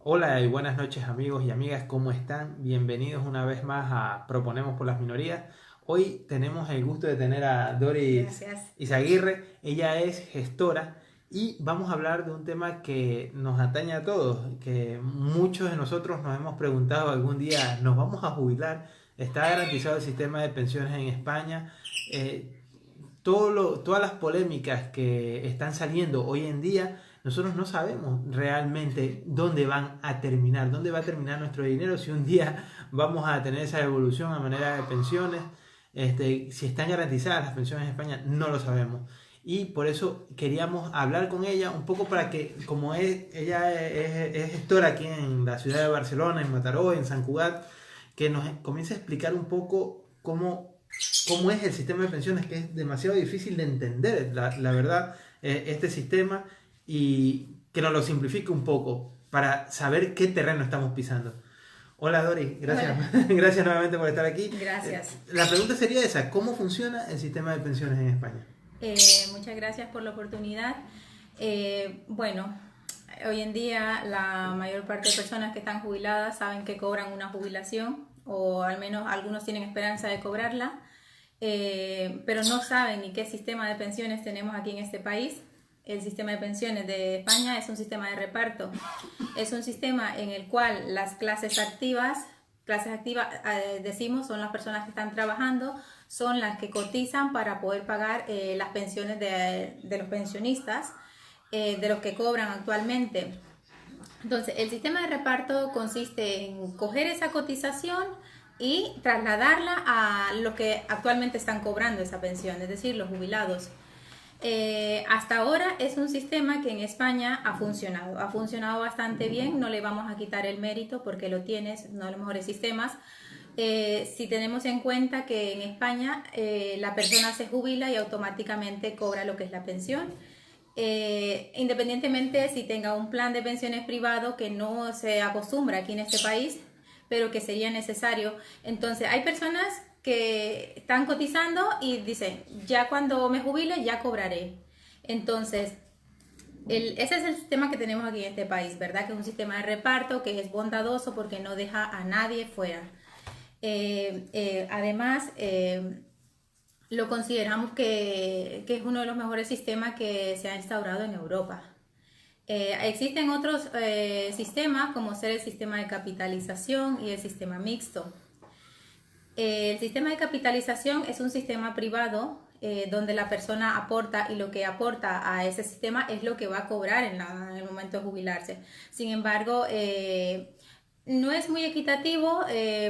Hola y buenas noches amigos y amigas, ¿cómo están? Bienvenidos una vez más a Proponemos por las Minorías. Hoy tenemos el gusto de tener a Doris Gracias. Izaguirre, ella es gestora y vamos a hablar de un tema que nos atañe a todos, que muchos de nosotros nos hemos preguntado algún día, ¿nos vamos a jubilar? ¿Está garantizado el sistema de pensiones en España? Todas las polémicas que están saliendo hoy en día, nosotros no sabemos realmente dónde van a terminar, dónde va a terminar nuestro dinero, si un día vamos a tener esa evolución a manera de pensiones, si están garantizadas las pensiones en España, no lo sabemos. Y por eso queríamos hablar con ella un poco para que, como ella es gestora aquí en la ciudad de Barcelona, en Mataró, en San Cugat, que nos comience a explicar un poco cómo es el sistema de pensiones, que es demasiado difícil de entender, la verdad, este sistema, y que nos lo simplifique un poco para saber qué terreno estamos pisando. Hola Dori, gracias, Hola, gracias nuevamente por estar aquí. gracias. La pregunta sería esa, ¿cómo funciona el sistema de pensiones en España? Muchas gracias por la oportunidad. Bueno, hoy en día la mayor parte de personas que están jubiladas saben que cobran una jubilación o al menos algunos tienen esperanza de cobrarla, pero no saben ni qué sistema de pensiones tenemos aquí en este país. El sistema de pensiones de España es un sistema de reparto. Es un sistema en el cual las clases activas decimos son las personas que están trabajando, son las que cotizan para poder pagar las pensiones de los pensionistas, de los que cobran actualmente. Entonces, el sistema de reparto consiste en coger esa cotización y trasladarla a los que actualmente están cobrando esa pensión, es decir, los jubilados. Hasta ahora es un sistema que en España ha funcionado bastante bien, no le vamos a quitar el mérito porque lo tienes, uno de los mejores sistemas. Si tenemos en cuenta que en España la persona se jubila y automáticamente cobra lo que es la pensión. Independientemente si tenga un plan de pensiones privado que no se acostumbra aquí en este país, pero que sería necesario. Entonces hay personas que están cotizando y dicen, ya cuando me jubile ya cobraré. Entonces, ese es el sistema que tenemos aquí en este país, ¿verdad? Que es un sistema de reparto que es bondadoso porque no deja a nadie fuera. Además, lo consideramos que es uno de los mejores sistemas que se ha instaurado en Europa. Existen otros sistemas como ser el sistema de capitalización y el sistema mixto. El sistema de capitalización es un sistema privado donde la persona aporta y lo que aporta a ese sistema es lo que va a cobrar en el momento de jubilarse. Sin embargo, no es muy equitativo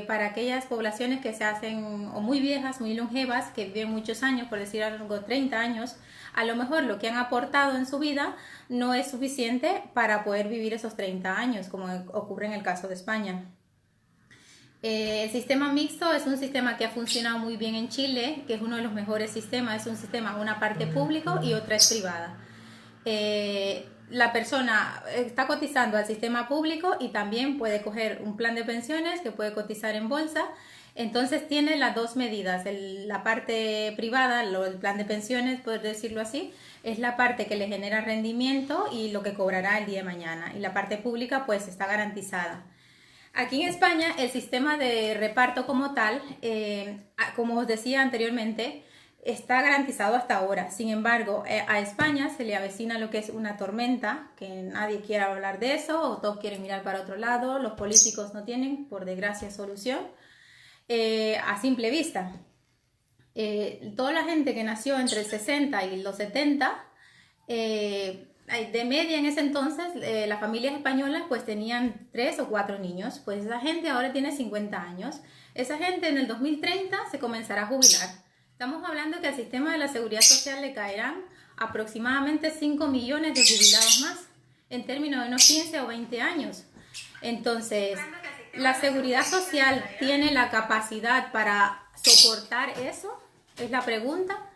para aquellas poblaciones que se hacen o muy viejas, muy longevas, que viven muchos años, por decir algo, 30 años. A lo mejor lo que han aportado en su vida no es suficiente para poder vivir esos 30 años, como ocurre en el caso de España. El sistema mixto es un sistema que ha funcionado muy bien en Chile, que es uno de los mejores sistemas. Es un sistema, una parte público y otra es privada. La persona está cotizando al sistema público y también puede coger un plan de pensiones que puede cotizar en bolsa. Entonces tiene las dos medidas. La parte privada, el plan de pensiones, por decirlo así, es la parte que le genera rendimiento y lo que cobrará el día de mañana. Y la parte pública pues está garantizada. Aquí en España el sistema de reparto como tal, como os decía anteriormente, está garantizado hasta ahora. Sin embargo, a España se le avecina lo que es una tormenta, que nadie quiere hablar de eso, o todos quieren mirar para otro lado, los políticos no tienen, por desgracia, solución, a simple vista. Toda la gente que nació entre el 60 y los 70, de media en ese entonces, las familias españolas pues tenían 3 o 4 niños, pues esa gente ahora tiene 50 años. Esa gente en el 2030 se comenzará a jubilar. Estamos hablando que al sistema de la seguridad social le caerán aproximadamente 5 millones de jubilados más en términos de unos 15 o 20 años. Entonces, ¿la seguridad social tiene la capacidad para soportar eso? Es la pregunta.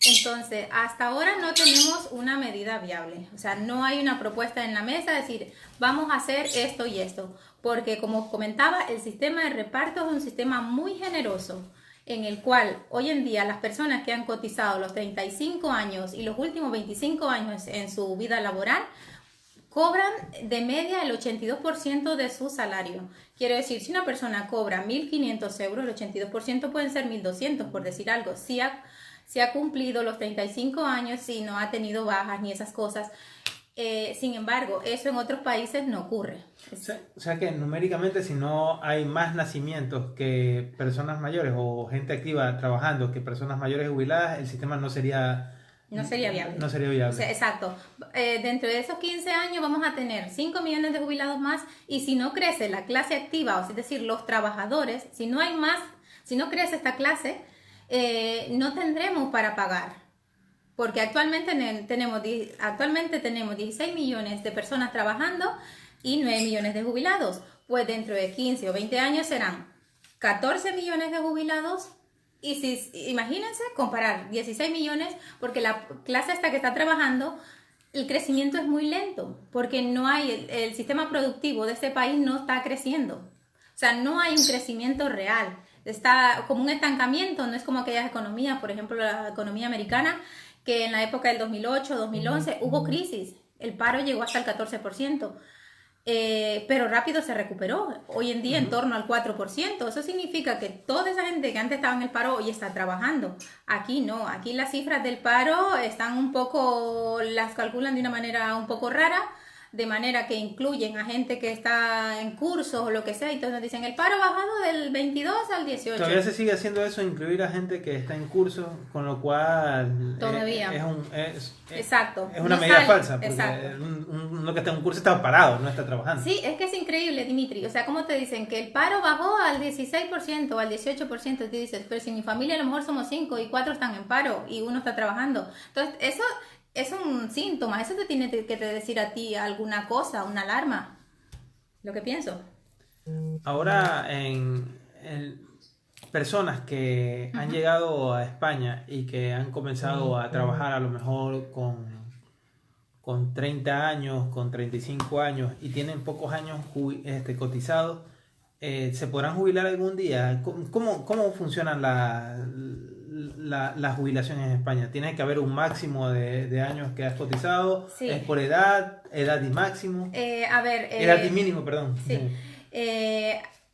Entonces, hasta ahora no tenemos una medida viable, o sea, no hay una propuesta en la mesa de decir, vamos a hacer esto y esto, porque como os comentaba, el sistema de reparto es un sistema muy generoso, en el cual hoy en día las personas que han cotizado los 35 años y los últimos 25 años en su vida laboral, cobran de media el 82% de su salario. Quiero decir, si una persona cobra 1.500 euros, el 82% pueden ser 1.200, por decir algo. Si ha cumplido los 35 años, si no ha tenido bajas ni esas cosas. Sin embargo, eso en otros países no ocurre. O sea que numéricamente, si no hay más nacimientos que personas mayores o gente activa trabajando que personas mayores jubiladas, el sistema no sería viable. No sería viable. O sea, exacto. Dentro de esos 15 años vamos a tener 5 millones de jubilados más, y si no crece la clase activa, o es decir, los trabajadores, si no crece esta clase, no tendremos para pagar. Porque actualmente tenemos 16 millones de personas trabajando y 9 millones de jubilados. Pues dentro de 15 o 20 años serán 14 millones de jubilados. Y imagínense comparar 16 millones, porque la clase esta que está trabajando, el crecimiento es muy lento, porque no hay, el sistema productivo de este país no está creciendo. O sea, no hay un crecimiento real. Está como un estancamiento, no es como aquellas economías, por ejemplo, la economía americana, que en la época del 2008, 2011 hubo crisis, el paro llegó hasta el 14%, pero rápido se recuperó, hoy en día en torno al 4%, eso significa que toda esa gente que antes estaba en el paro hoy está trabajando. Aquí no, aquí las cifras del paro están las calculan de una manera un poco rara, de manera que incluyen a gente que está en cursos o lo que sea, y entonces nos dicen el paro ha bajado del 22 al 18. Todavía se sigue haciendo eso, incluir a gente que está en curso, con lo cual todavía exacto, es una medida falsa, porque uno que está en un curso está parado, no está trabajando. Sí, es que es increíble, Dimitri. O sea, como te dicen que el paro bajó al 16% o al 18%, y tú dices, pero si en mi familia a lo mejor somos 5 y 4 están en paro y uno está trabajando. Entonces, eso es un síntoma, eso te tiene que decir a ti alguna cosa, una alarma, lo que pienso. Ahora, personas que han llegado a España y que han comenzado a trabajar a lo mejor con 30 años, con 35 años y tienen pocos años cotizados, ¿se podrán jubilar algún día? ¿Cómo funcionan las jubilaciones en España? ¿Tiene que haber un máximo de años que has cotizado? Sí. ¿Es por edad y máximo? Edad y mínimo, perdón. Sí.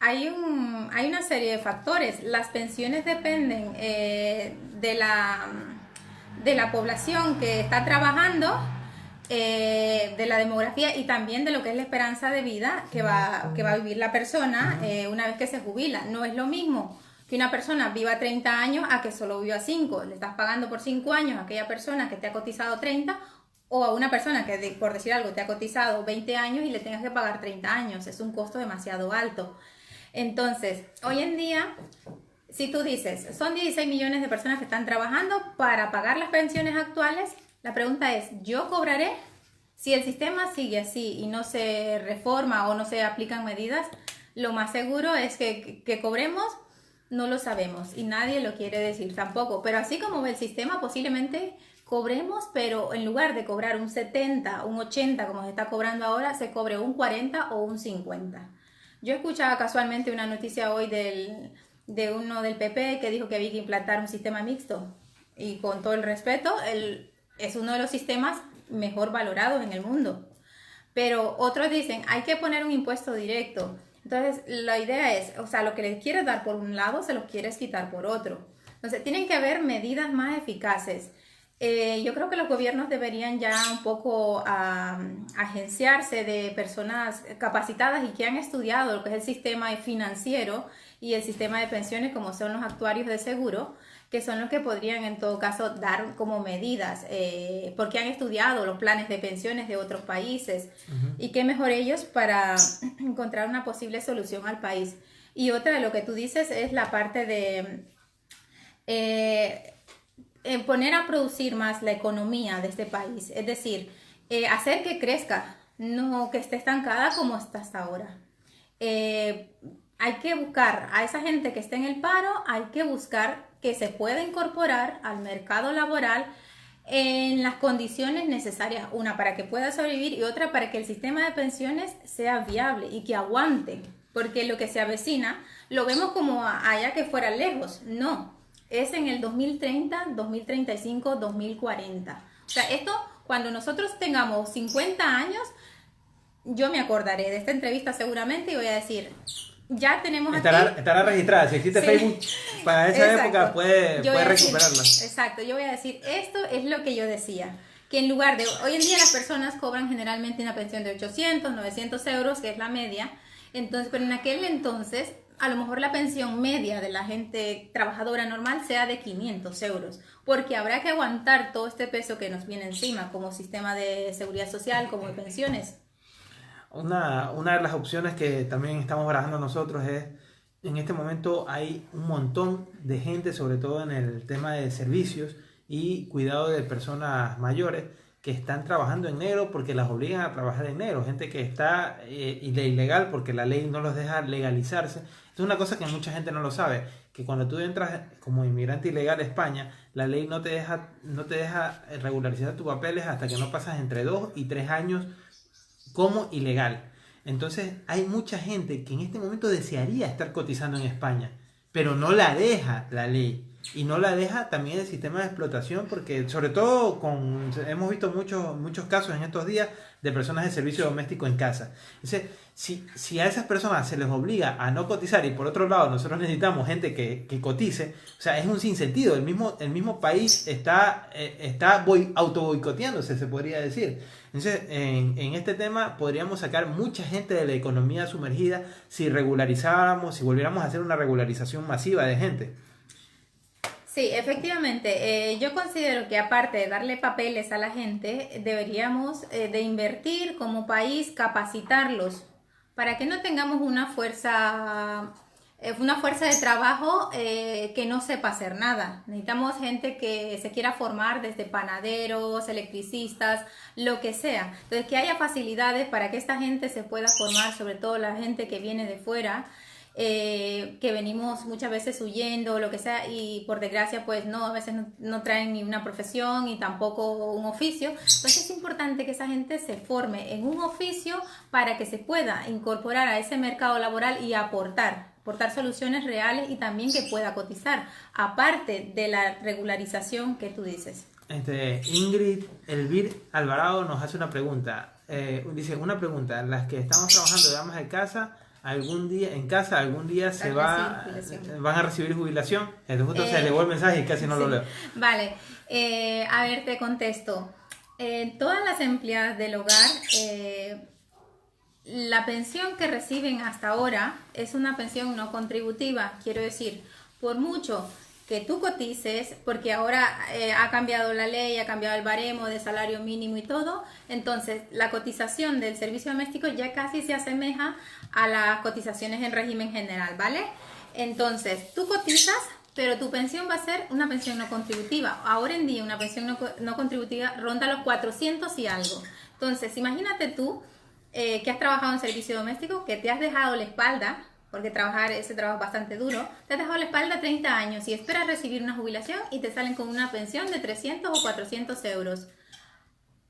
Hay una serie de factores. Las pensiones dependen de la población que está trabajando, de la demografía y también de lo que es la esperanza de vida que va a vivir la persona una vez que se jubila. No es lo mismo que una persona viva 30 años a que solo viva 5. Le estás pagando por 5 años a aquella persona que te ha cotizado 30, o a una persona que, por decir algo, te ha cotizado 20 años y le tengas que pagar 30 años. Es un costo demasiado alto. Entonces, hoy en día, si tú dices, son 16 millones de personas que están trabajando para pagar las pensiones actuales, la pregunta es, ¿yo cobraré? Si el sistema sigue así y no se reforma o no se aplican medidas, lo más seguro es que cobremos. No lo sabemos y nadie lo quiere decir tampoco, pero así como ve el sistema, posiblemente cobremos, pero en lugar de cobrar un 70, un 80 como se está cobrando ahora, se cobre un 40 o un 50. Yo escuchaba casualmente una noticia hoy de uno del PP que dijo que había que implantar un sistema mixto, y con todo el respeto, es uno de los sistemas mejor valorados en el mundo, pero otros dicen hay que poner un impuesto directo. Entonces, la idea es, o sea, lo que les quieres dar por un lado, se los quieres quitar por otro. Entonces, tienen que haber medidas más eficaces. Yo creo que los gobiernos deberían ya un poco agenciarse de personas capacitadas y que han estudiado lo que es el sistema financiero y el sistema de pensiones, como son los actuarios de seguro, que son los que podrían en todo caso dar como medidas, porque han estudiado los planes de pensiones de otros países, y qué mejor ellos para encontrar una posible solución al país. Y otra de lo que tú dices es la parte de poner a producir más la economía de este país, es decir, hacer que crezca, no que esté estancada como está hasta ahora. Hay que buscar a esa gente que esté en el paro, hay que buscar que se pueda incorporar al mercado laboral en las condiciones necesarias, una para que pueda sobrevivir y otra para que el sistema de pensiones sea viable y que aguante, porque lo que se avecina lo vemos como allá que fuera lejos, no, es en el 2030, 2035, 2040. O sea, esto cuando nosotros tengamos 50 años, yo me acordaré de esta entrevista seguramente y voy a decir, ya tenemos estará registrada. Si existe Sí. Facebook para esa Exacto. época, puede Yo voy a decir- recuperarla. exacto, yo voy a decir, esto es lo que yo decía, que en lugar de, hoy en día las personas cobran generalmente una pensión de 800, 900 euros, que es la media, entonces, pero en aquel entonces, a lo mejor la pensión media de la gente trabajadora normal sea de 500 euros, porque habrá que aguantar todo este peso que nos viene encima, como sistema de seguridad social, como de pensiones. Una de las opciones que también estamos barajando nosotros es, en este momento hay un montón de gente, sobre todo en el tema de servicios y cuidado de personas mayores, que están trabajando en negro porque las obligan a trabajar en negro. Gente que está de ilegal porque la ley no los deja legalizarse. Es una cosa que mucha gente no lo sabe, que cuando tú entras como inmigrante ilegal a España, la ley no te deja regularizar tus papeles hasta que no pasas entre 2 y 3 años como ilegal. Entonces hay mucha gente que en este momento desearía estar cotizando en España, pero no la deja la ley. Y no la deja también el sistema de explotación, porque sobre todo hemos visto muchos casos en estos días de personas de servicio doméstico en casa. Entonces, si a esas personas se les obliga a no cotizar y por otro lado nosotros necesitamos gente que cotice, o sea, es un sinsentido. El mismo país está auto boicoteándose, se podría decir. Entonces, en este tema podríamos sacar mucha gente de la economía sumergida si regularizáramos, si volviéramos a hacer una regularización masiva de gente. Sí, efectivamente. Yo considero que aparte de darle papeles a la gente, deberíamos de invertir como país, capacitarlos para que no tengamos una fuerza de trabajo que no sepa hacer nada. Necesitamos gente que se quiera formar desde panaderos, electricistas, lo que sea. Entonces, que haya facilidades para que esta gente se pueda formar, sobre todo la gente que viene de fuera. Que venimos muchas veces huyendo, lo que sea, y por desgracia pues no, a veces no traen ni una profesión y tampoco un oficio. Entonces es importante que esa gente se forme en un oficio para que se pueda incorporar a ese mercado laboral y aportar soluciones reales y también que pueda cotizar, aparte de la regularización que tú dices. Ingrid Elvir Alvarado nos hace una pregunta. Dice, una pregunta, las que estamos trabajando de amas de casa, algún día van a recibir jubilación. Entonces justo se elevó el mensaje y casi no lo leo. Vale, a ver, te contesto. Todas las empleadas del hogar, la pensión que reciben hasta ahora es una pensión no contributiva. Quiero decir, por mucho que tú cotices, porque ahora ha cambiado la ley, ha cambiado el baremo de salario mínimo y todo, entonces la cotización del servicio doméstico ya casi se asemeja a las cotizaciones en régimen general, ¿vale? Entonces, tú cotizas, pero tu pensión va a ser una pensión no contributiva. Ahora en día una pensión no contributiva ronda los 400 y algo. Entonces, imagínate tú que has trabajado en servicio doméstico, que te has dejado la espalda, porque ese trabajo es bastante duro, te has dejado la espalda 30 años y esperas recibir una jubilación y te salen con una pensión de 300 o 400 euros.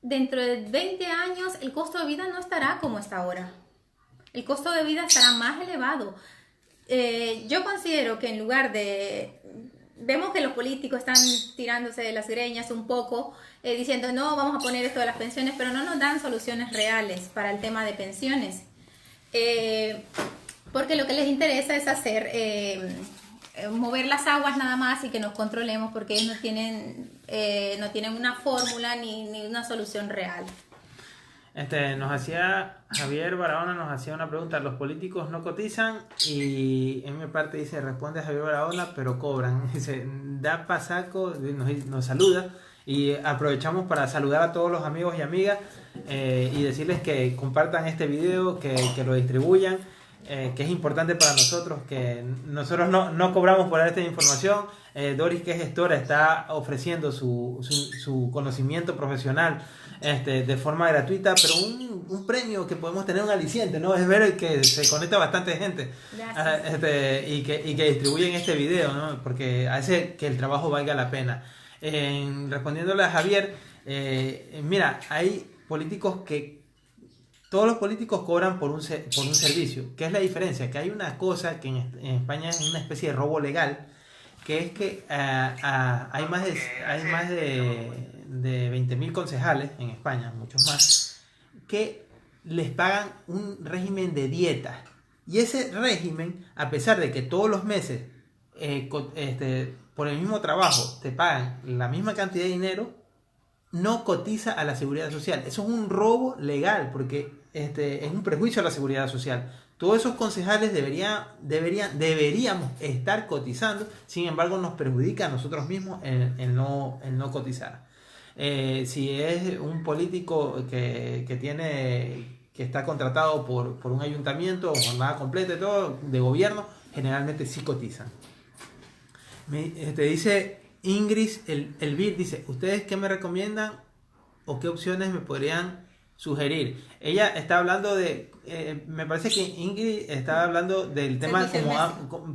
Dentro de 20 años el costo de vida no estará como está ahora. El costo de vida estará más elevado. Yo considero que en lugar de... Vemos que los políticos están tirándose de las greñas un poco, diciendo no, vamos a poner esto de las pensiones, pero no nos dan soluciones reales para el tema de pensiones. Porque lo que les interesa es hacer mover las aguas nada más y que nos controlemos, porque ellos no tienen una fórmula ni una solución real. Javier Barahona nos hacía una pregunta. Los políticos no cotizan, y en mi parte dice, responde Javier Barahona, pero cobran. Dice, da pasaco, nos saluda, y aprovechamos para saludar a todos los amigos y amigas y decirles que compartan este video, que lo distribuyan, que es importante para nosotros, que nosotros no cobramos por dar esta información. Doris, que es gestora, está ofreciendo su conocimiento profesional de forma gratuita, pero un premio que podemos tener, un aliciente, ¿no? Es ver que se conecta bastante gente y que distribuyen este video, ¿no? Porque hace que el trabajo valga la pena. Respondiéndole a Javier, mira, hay políticos que todos los políticos cobran por un servicio. ¿Qué es la diferencia? Que hay una cosa que en España es una especie de robo legal, que es que hay más de 20.000 concejales en España, muchos más, que les pagan un régimen de dieta. Y ese régimen, a pesar de que todos los meses por el mismo trabajo te pagan la misma cantidad de dinero, no cotiza a la seguridad social. Eso es un robo legal porque es un prejuicio a la seguridad social. Todos esos concejales deberíamos estar cotizando, sin embargo nos perjudica a nosotros mismos el no cotizar. Si es un político que está contratado por un ayuntamiento o jornada completa y todo, de gobierno, generalmente sí cotizan. Dice Ingrid Elvir, dice, ¿ustedes qué me recomiendan o qué opciones me podrían sugerir? Ella está hablando me parece que Ingrid está hablando del tema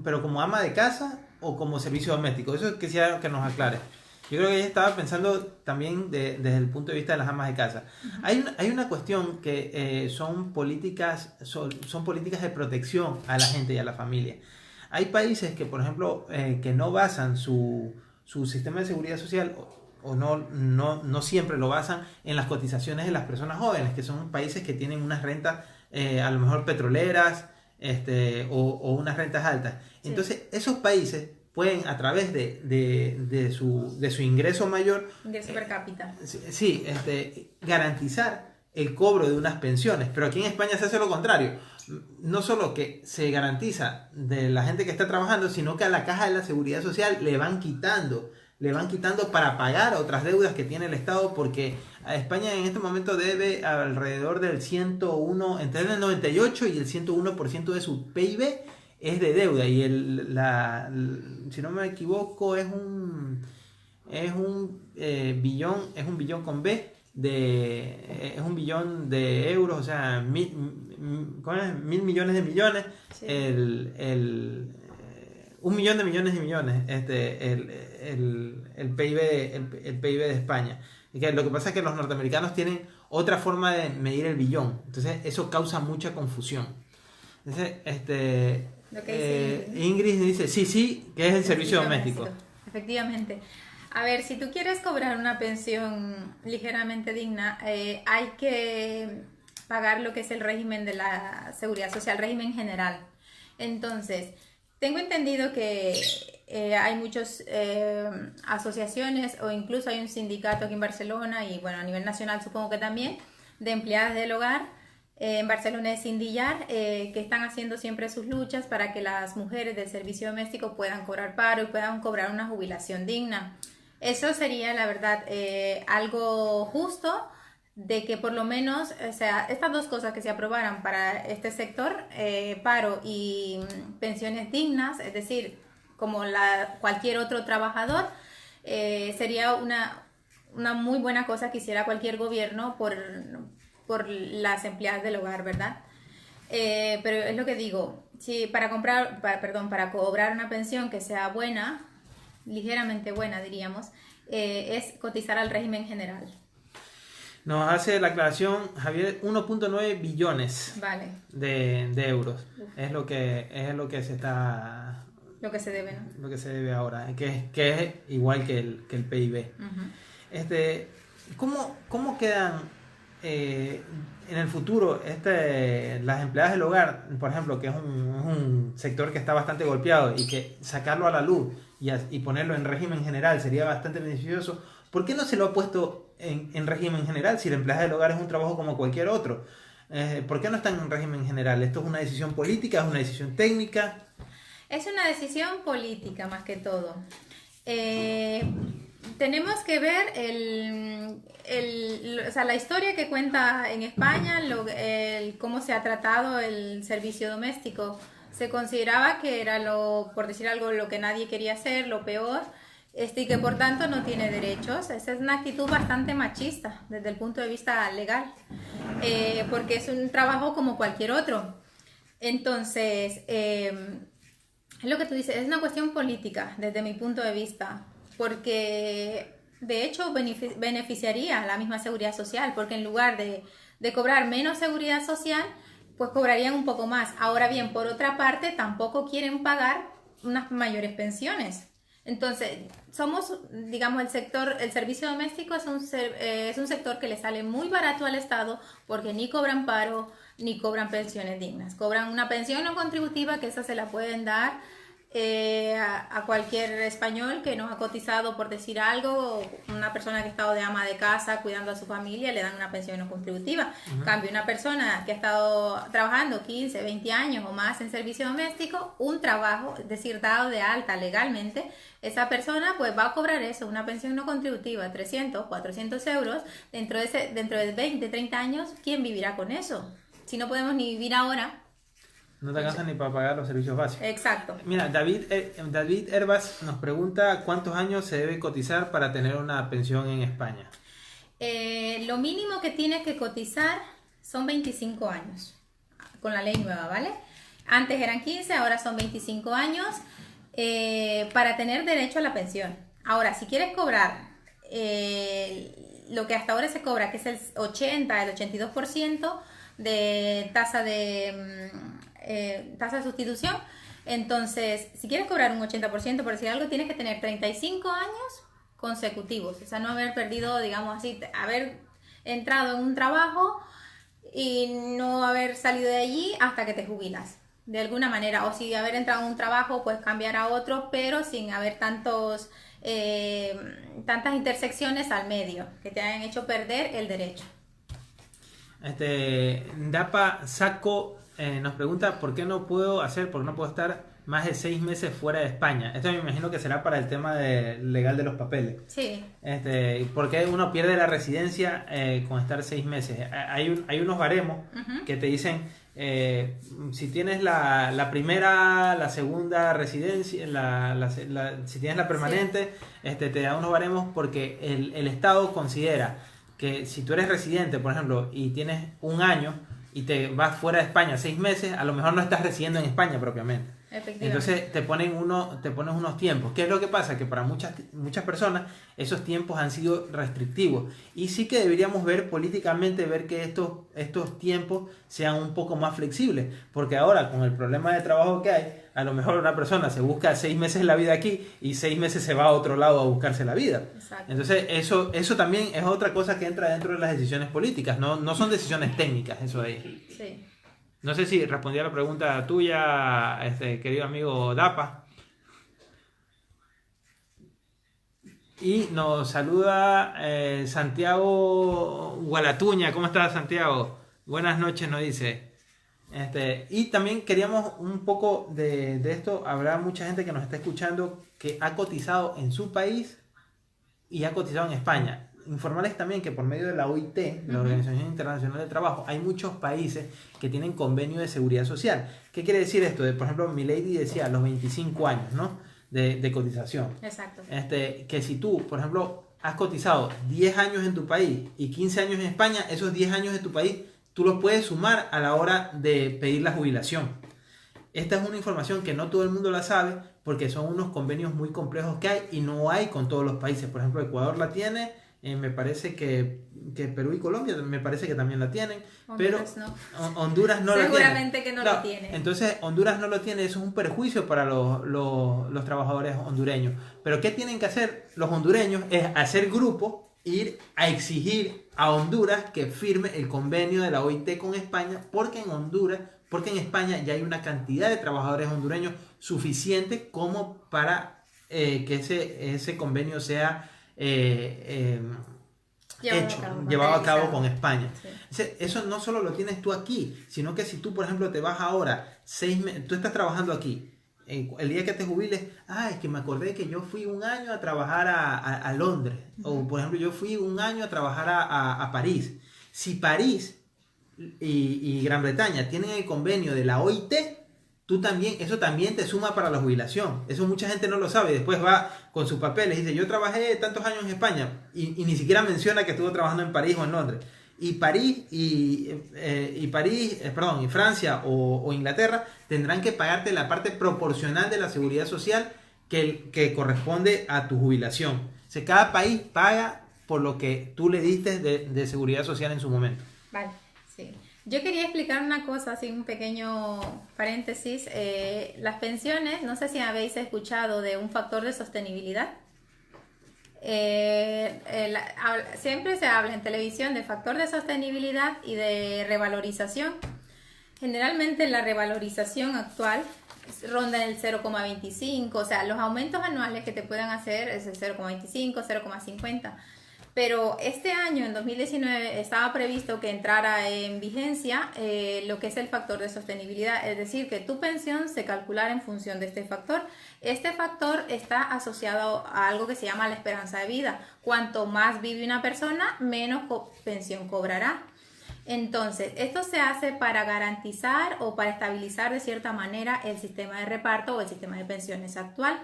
pero como ama de casa o como servicio doméstico. Eso quisiera que nos aclare. Yo creo que ella estaba pensando también desde el punto de vista de las amas de casa. Uh-huh. Hay una cuestión que son políticas de protección a la gente y a la familia. Hay países que, por ejemplo, que no basan su sistema de seguridad social o no siempre lo basan en las cotizaciones de las personas jóvenes, que son países que tienen unas rentas a lo mejor petroleras o unas rentas altas. Sí. Entonces, esos países pueden, a través de su ingreso mayor, ingreso per cápita, garantizar el cobro de unas pensiones. Pero aquí en España se hace lo contrario. No solo que se garantiza de la gente que está trabajando, sino que a la caja de la seguridad social le van quitando para pagar otras deudas que tiene el Estado, porque a España en este momento debe alrededor del 101, entre el 98 y el 101% de su PIB es de deuda, y si no me equivoco es un billón con B, es un billón de euros, o sea, mil millones de millones, sí. 1.000.000 de millones de millones, el PIB de España. Y que lo que pasa es que los norteamericanos tienen otra forma de medir el billón, entonces eso causa mucha confusión. Entonces, Ingrid dice, sí, que es el servicio doméstico. Efectivamente. A ver, si tú quieres cobrar una pensión ligeramente digna, hay que pagar lo que es el régimen de la seguridad social, régimen general. Entonces, tengo entendido que hay muchas asociaciones o incluso hay un sindicato aquí en Barcelona y bueno, a nivel nacional supongo que también, de empleadas del hogar. En Barcelona es Sindillar, que están haciendo siempre sus luchas para que las mujeres del servicio doméstico puedan cobrar paro y puedan cobrar una jubilación digna. Eso sería, la verdad, algo justo, de que por lo menos, o sea, estas dos cosas que se aprobaran para este sector, paro y pensiones dignas, es decir, como cualquier otro trabajador, sería una muy buena cosa que hiciera cualquier gobierno por las empleadas del hogar, ¿verdad? Pero es lo que digo, si para cobrar una pensión que sea buena, ligeramente buena diríamos, es cotizar al régimen general. Nos hace la aclaración Javier, 1.9 billones vale. de euros. Es lo que se está... Lo que se debe, ¿no? Lo que se debe ahora, que es igual que el PIB. Uh-huh. ¿Cómo quedan en el futuro las empleadas del hogar, por ejemplo, que es un sector que está bastante golpeado, y que sacarlo a la luz y ponerlo en régimen general sería bastante beneficioso? ¿Por qué no se lo ha puesto en régimen general si la empleada del hogar es un trabajo como cualquier otro? ¿Por qué no están en régimen general? ¿Esto es una decisión política? ¿Es una decisión técnica? Es una decisión política más que todo. Tenemos que ver la historia que cuenta en España, cómo se ha tratado el servicio doméstico. Se consideraba que era por decir algo, lo que nadie quería hacer, lo peor, y que por tanto no tiene derechos. Esa es una actitud bastante machista desde el punto de vista legal, porque es un trabajo como cualquier otro. Entonces, es lo que tú dices, es una cuestión política desde mi punto de vista, porque de hecho beneficiaría a la misma seguridad social, porque en lugar de cobrar menos seguridad social, pues cobrarían un poco más. Ahora bien, por otra parte, tampoco quieren pagar unas mayores pensiones. Entonces, somos, digamos, el servicio doméstico es es un sector que le sale muy barato al Estado porque ni cobran paro ni cobran pensiones dignas. Cobran una pensión no contributiva que esa se la pueden dar a cualquier español que no ha cotizado, por decir algo, una persona que ha estado de ama de casa cuidando a su familia, le dan una pensión no contributiva. En cambio, una persona que ha estado trabajando 15, 20 años o más en servicio doméstico, un trabajo, es decir, dado de alta legalmente, esa persona pues va a cobrar eso, una pensión no contributiva, 300, 400 euros, dentro de 20, 30 años, ¿quién vivirá con eso? Si no podemos ni vivir ahora. No te alcanza ni para pagar los servicios básicos. Exacto. Mira, David Herbas nos pregunta cuántos años se debe cotizar para tener una pensión en España. Lo mínimo que tienes que cotizar son 25 años, con la ley nueva, ¿vale? Antes eran 15, ahora son 25 años para tener derecho a la pensión. Ahora, si quieres cobrar lo que hasta ahora se cobra, que es el 82% de tasa de sustitución. Entonces, si quieres cobrar un 80%, por decir algo, tienes que tener 35 años consecutivos. O sea, no haber perdido, digamos así, haber entrado en un trabajo y no haber salido de allí hasta que te jubilas, de alguna manera. O si haber entrado en un trabajo, pues cambiar a otro, pero sin haber tantas intersecciones al medio que te hayan hecho perder el derecho. Dapa Saco nos pregunta por qué no puedo estar más de 6 meses fuera de España. Esto me imagino que será para el tema legal de los papeles. Sí. ¿Por qué uno pierde la residencia con estar 6 meses? Hay unos baremos que te dicen si tienes la primera, la segunda residencia, si tienes la permanente, sí. Te da unos baremos porque el Estado considera que si tú eres residente, por ejemplo, y tienes un año y te vas fuera de España 6 meses, a lo mejor no estás residiendo en España propiamente. Entonces te pones unos tiempos. ¿Qué es lo que pasa? Que para muchas personas esos tiempos han sido restrictivos. Y sí que deberíamos ver políticamente, ver que estos tiempos sean un poco más flexibles. Porque ahora, con el problema de trabajo que hay, a lo mejor una persona se busca 6 meses la vida aquí y 6 meses se va a otro lado a buscarse la vida. Exacto. Entonces eso también es otra cosa que entra dentro de las decisiones políticas. No son decisiones técnicas, eso ahí. Sí. No sé si respondí a la pregunta tuya, querido amigo Dapa. Y nos saluda Santiago Gualatuña. ¿Cómo estás, Santiago? Buenas noches, nos dice. Y también queríamos un poco de esto. Habrá mucha gente que nos está escuchando que ha cotizado en su país y ha cotizado en España. Informarles también que por medio de la OIT, la Organización Internacional del Trabajo, hay muchos países que tienen convenio de seguridad social. ¿Qué quiere decir esto? Por ejemplo, Milady decía los 25 años, ¿no? de cotización. Exacto. Que si tú, por ejemplo, has cotizado 10 años en tu país y 15 años en España, esos 10 años de tu país, tú los puedes sumar a la hora de pedir la jubilación. Esta es una información que no todo el mundo la sabe porque son unos convenios muy complejos que hay y no hay con todos los países. Por ejemplo, Ecuador la tiene. Me parece que Perú y Colombia me parece que también la tienen, Honduras pero no. Honduras no la tiene. Seguramente que no lo tiene. Entonces Honduras no lo tiene, eso es un perjuicio para los trabajadores hondureños. Pero ¿qué tienen que hacer los hondureños? Es hacer grupo, ir a exigir a Honduras que firme el convenio de la OIT con España, porque en España ya hay una cantidad de trabajadores hondureños suficiente como para que ese convenio sea llevado a cabo con España. Sí. Eso no solo lo tienes tú aquí, sino que si tú, por ejemplo, te vas ahora, tú estás trabajando aquí, el día que te jubiles, es que me acordé que yo fui un año a trabajar a Londres, o por ejemplo, yo fui un año a trabajar a París. Si París y Gran Bretaña tienen el convenio de la OIT, eso también te suma para la jubilación. Eso mucha gente no lo sabe. Después va con sus papeles y dice, yo trabajé tantos años en España y ni siquiera menciona que estuvo trabajando en París o en Londres. Y Francia o Inglaterra tendrán que pagarte la parte proporcional de la seguridad social que corresponde a tu jubilación. O sea, cada país paga por lo que tú le diste de seguridad social en su momento. Vale, sí. Yo quería explicar una cosa, así un pequeño paréntesis. Las pensiones, no sé si habéis escuchado de un factor de sostenibilidad. Siempre se habla en televisión de factor de sostenibilidad y de revalorización. Generalmente la revalorización actual ronda en el 0,25, o sea, los aumentos anuales que te puedan hacer es el 0,25, 0,50. Pero este año, en 2019, estaba previsto que entrara en vigencia lo que es el factor de sostenibilidad, es decir, que tu pensión se calculara en función de este factor. Este factor está asociado a algo que se llama la esperanza de vida. Cuanto más vive una persona, menos pensión cobrará. Entonces, esto se hace para garantizar o para estabilizar de cierta manera el sistema de reparto o el sistema de pensiones actual.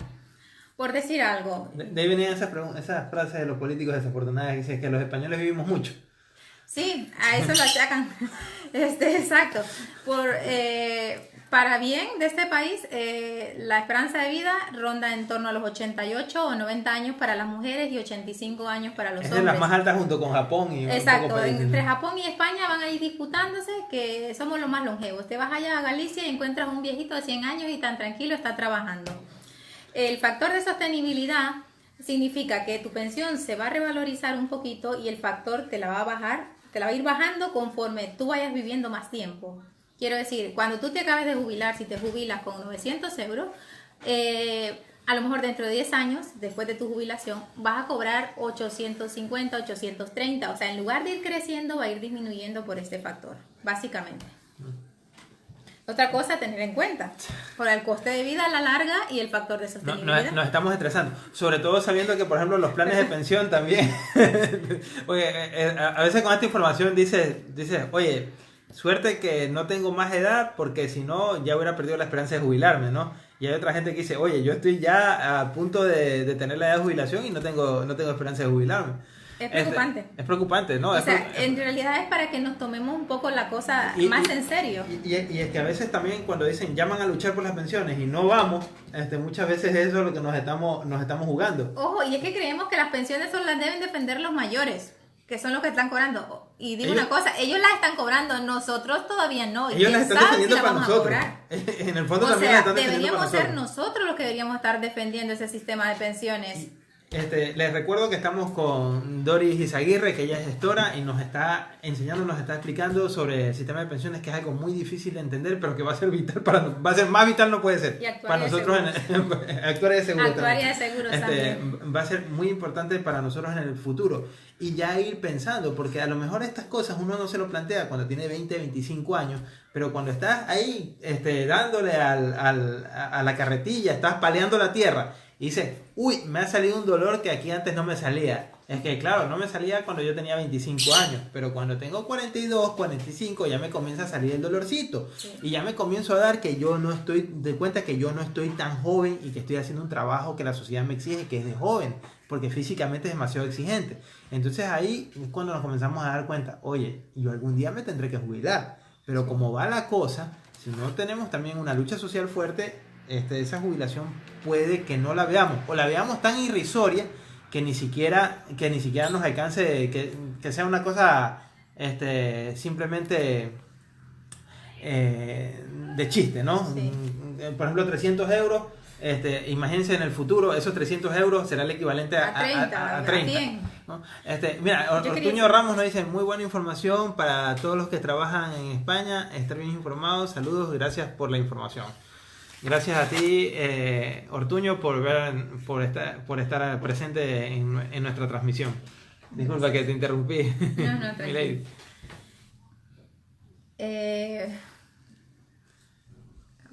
Por decir algo. De ahí venían esas frases de los políticos desafortunadas que dicen que los españoles vivimos mucho. Sí, a eso lo achacan. Exacto. Para bien de este país, la esperanza de vida ronda en torno a los 88 o 90 años para las mujeres y 85 años para los hombres. Es de las más altas junto con Japón. Y exacto, entre Japón y España van a ir disputándose que somos los más longevos. Te vas allá a Galicia y encuentras un viejito de 100 años y tan tranquilo está trabajando. El factor de sostenibilidad significa que tu pensión se va a revalorizar un poquito y el factor te la va a bajar, te la va a ir bajando conforme tú vayas viviendo más tiempo. Quiero decir, cuando tú te acabes de jubilar, si te jubilas con 900 euros, a lo mejor dentro de 10 años, después de tu jubilación, vas a cobrar 850, 830. O sea, en lugar de ir creciendo, va a ir disminuyendo por este factor, básicamente. Otra cosa a tener en cuenta, por el coste de vida a la larga y el factor de sostenibilidad. Nos estamos estresando, sobre todo sabiendo que, por ejemplo, los planes de pensión también, porque a veces con esta información dices, oye, suerte que no tengo más edad porque si no ya hubiera perdido la esperanza de jubilarme, ¿no? Y hay otra gente que dice, oye, yo estoy ya a punto de tener la edad de jubilación y no tengo esperanza de jubilarme. Es preocupante. Es preocupante, ¿no? O sea, en realidad es para que nos tomemos un poco la cosa más en serio. Y es que a veces también cuando dicen llaman a luchar por las pensiones y no vamos, muchas veces eso es lo que nos estamos jugando. Ojo, y es que creemos que las pensiones solo las deben defender los mayores, que son los que están cobrando. Y digo una cosa, ellos las están cobrando, nosotros todavía no. Ellos las están defendiendo para nosotros. En el fondo también las están defendiendo para nosotros. Deberíamos ser nosotros los que deberíamos estar defendiendo ese sistema de pensiones. Les recuerdo que estamos con Doris Izaguirre, que ella es gestora y nos está enseñando, nos está explicando sobre el sistema de pensiones, que es algo muy difícil de entender, pero que va a ser vital va a ser más vital no puede ser. Para nosotros actuaria de seguro. Actuaria de seguro también. Va a ser muy importante para nosotros en el futuro y ya ir pensando, porque a lo mejor estas cosas uno no se lo plantea cuando tiene 20, 25 años, pero cuando estás ahí dándole a la carretilla, estás paleando la tierra. Y dice, uy, me ha salido un dolor que aquí antes no me salía. Es que claro, no me salía cuando yo tenía 25 años, pero cuando tengo 42, 45 ya me comienza a salir el dolorcito. Sí. Y ya me comienzo a dar que yo no estoy, de cuenta que yo no estoy tan joven y que estoy haciendo un trabajo que la sociedad me exige, que es de joven, porque físicamente es demasiado exigente. Entonces ahí es cuando nos comenzamos a dar cuenta, oye, yo algún día me tendré que jubilar, pero como va la cosa, si no tenemos también una lucha social fuerte, esa jubilación puede que no la veamos o la veamos tan irrisoria que ni siquiera nos alcance, que sea una cosa simplemente de chiste, ¿no? Sí. Por ejemplo, 300 euros, imagínense en el futuro, esos 300 euros será el equivalente a 30. ¿No? Mira, Ortuño Ramos nos dice, muy buena información para todos los que trabajan en España, estar bien informados, saludos, gracias por la información. Gracias a ti, Ortuño, por estar presente en nuestra transmisión. Disculpa que te interrumpí. No, tranquilo.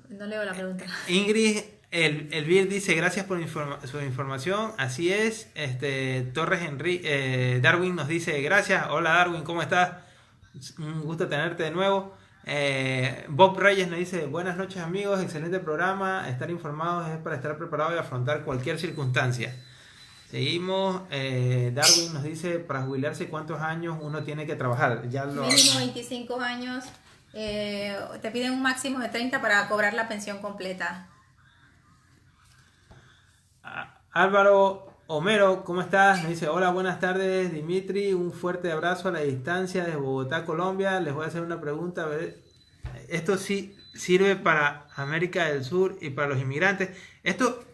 No leo la pregunta. Ingrid Elvir dice, gracias por su información. Así es. Torres Darwin nos dice, gracias. Hola Darwin, ¿cómo estás? Un gusto tenerte de nuevo. Bob Reyes nos dice, buenas noches amigos, excelente programa, estar informados es para estar preparado y afrontar cualquier circunstancia. Seguimos. Darwin nos dice, para jubilarse ¿cuántos años uno tiene que trabajar? Mínimo 25 años, te piden un máximo de 30 para cobrar la pensión completa. Álvaro Homero, ¿cómo estás? Me dice, hola, buenas tardes, Dimitri, un fuerte abrazo a la distancia desde Bogotá, Colombia. Les voy a hacer una pregunta, a ver, esto sí sirve para América del Sur y para los inmigrantes. Esto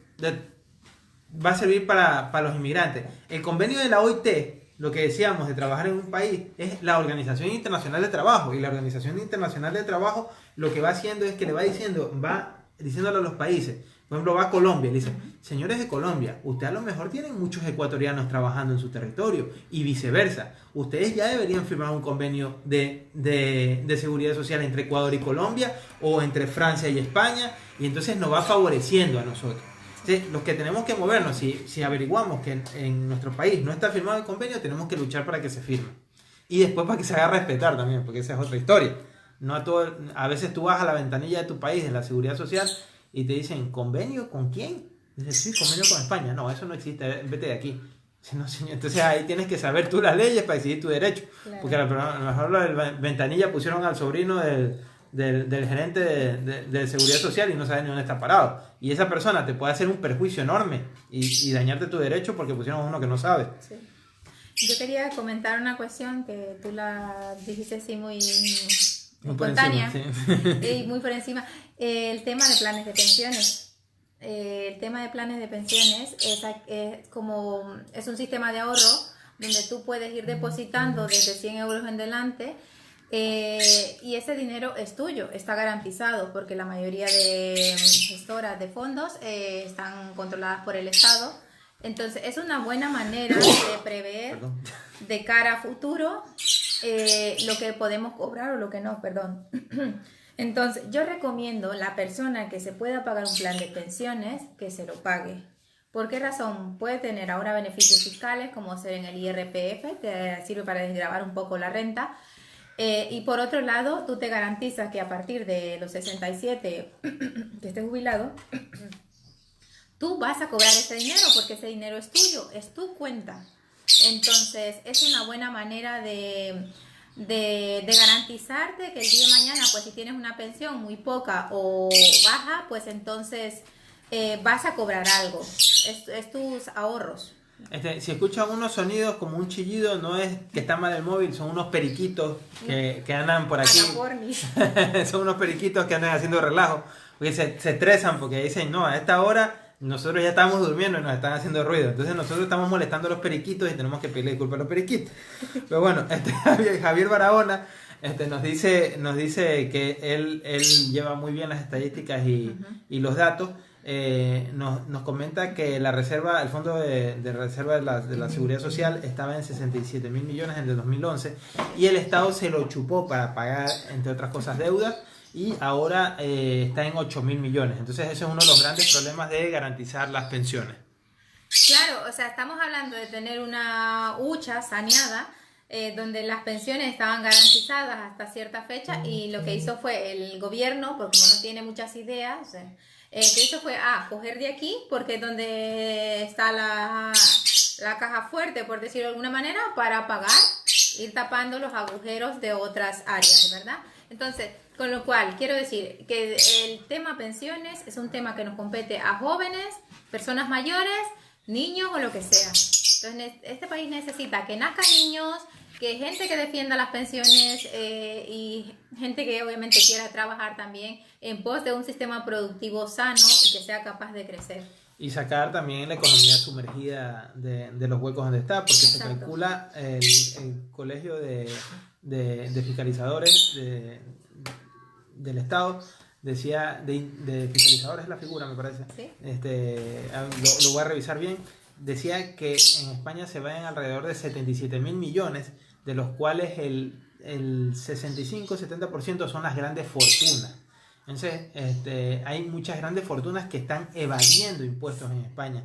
va a servir para los inmigrantes. El convenio de la OIT, lo que decíamos de trabajar en un país, es la Organización Internacional de Trabajo. Y la Organización Internacional de Trabajo lo que va haciendo es que le va diciéndole a los países. Por ejemplo, va a Colombia y le dice, señores de Colombia, ustedes a lo mejor tienen muchos ecuatorianos trabajando en su territorio y viceversa. Ustedes ya deberían firmar un convenio de seguridad social entre Ecuador y Colombia o entre Francia y España, y entonces nos va favoreciendo a nosotros. Entonces, los que tenemos que movernos, si averiguamos que en nuestro país no está firmado el convenio, tenemos que luchar para que se firme. Y después para que se haga respetar también, porque esa es otra historia. No a veces tú vas a la ventanilla de tu país, de la seguridad social, y te dicen, ¿convenio con quién? Dices, sí, convenio con España. No, eso no existe, vete de aquí. No, señor. Entonces ahí tienes que saber tú las leyes para decidir tu derecho. Claro. Porque a lo mejor la ventanilla pusieron al sobrino del gerente de seguridad social y no sabe ni dónde está parado. Y esa persona te puede hacer un perjuicio enorme y dañarte tu derecho porque pusieron a uno que no sabe. Sí. Yo quería comentar una cuestión que tú la dijiste así muy espontánea, y muy por encima, el tema de planes de pensiones. El tema de planes de pensiones es un sistema de ahorro donde tú puedes ir depositando desde 100 euros en adelante, y ese dinero es tuyo, está garantizado porque la mayoría de gestoras de fondos están controladas por el Estado. Entonces es una buena manera de prever de cara a futuro lo que podemos cobrar o lo que no, perdón. Entonces yo recomiendo a la persona que se pueda pagar un plan de pensiones que se lo pague. ¿Por qué razón? Puede tener ahora beneficios fiscales como ser en el IRPF, te sirve para desgravar un poco la renta. Y por otro lado, tú te garantizas que a partir de los 67 que estés jubilado, tú vas a cobrar ese dinero porque ese dinero es tuyo, es tu cuenta. Entonces es una buena manera de garantizarte que el día de mañana, pues si tienes una pensión muy poca o baja, pues entonces vas a cobrar algo. Es tus ahorros. Si escuchan unos sonidos como un chillido, no es que está mal el móvil, son unos periquitos que andan por aquí. Son unos periquitos que andan haciendo relajo, porque se estresan porque dicen, no, a esta hora nosotros ya estamos durmiendo y nos están haciendo ruido. Entonces nosotros estamos molestando a los periquitos y tenemos que pedirle disculpas a los periquitos. Pero bueno, Javier Barahona nos dice que él lleva muy bien las estadísticas y los datos. Nos comenta que la reserva, el fondo de reserva de la seguridad social estaba en 67 mil millones en el 2011 y el Estado se lo chupó para pagar, entre otras cosas, deudas, y ahora está en 8 mil millones. Entonces ese es uno de los grandes problemas de garantizar las pensiones. Claro, o sea, estamos hablando de tener una hucha saneada donde las pensiones estaban garantizadas hasta cierta fecha, y lo que hizo fue el gobierno, porque como no tiene muchas ideas, que hizo fue coger de aquí porque es donde está la caja fuerte, por decirlo de alguna manera, para pagar, ir tapando los agujeros de otras áreas, ¿verdad? Entonces, con lo cual quiero decir que el tema pensiones es un tema que nos compete a jóvenes, personas mayores, niños o lo que sea. Entonces este país necesita que nazcan niños, que gente que defienda las pensiones y gente que obviamente quiera trabajar también en pos de un sistema productivo sano y que sea capaz de crecer. Y sacar también la economía sumergida de los huecos donde está, porque Exacto. Se calcula el colegio de fiscalizadores del Estado, decía, de fiscalizadores es la figura, me parece. ¿Sí? Lo voy a revisar bien. Decía que en España se van alrededor de 77 mil millones, de los cuales el 65-70% son las grandes fortunas. Entonces, hay muchas grandes fortunas que están evadiendo impuestos en España,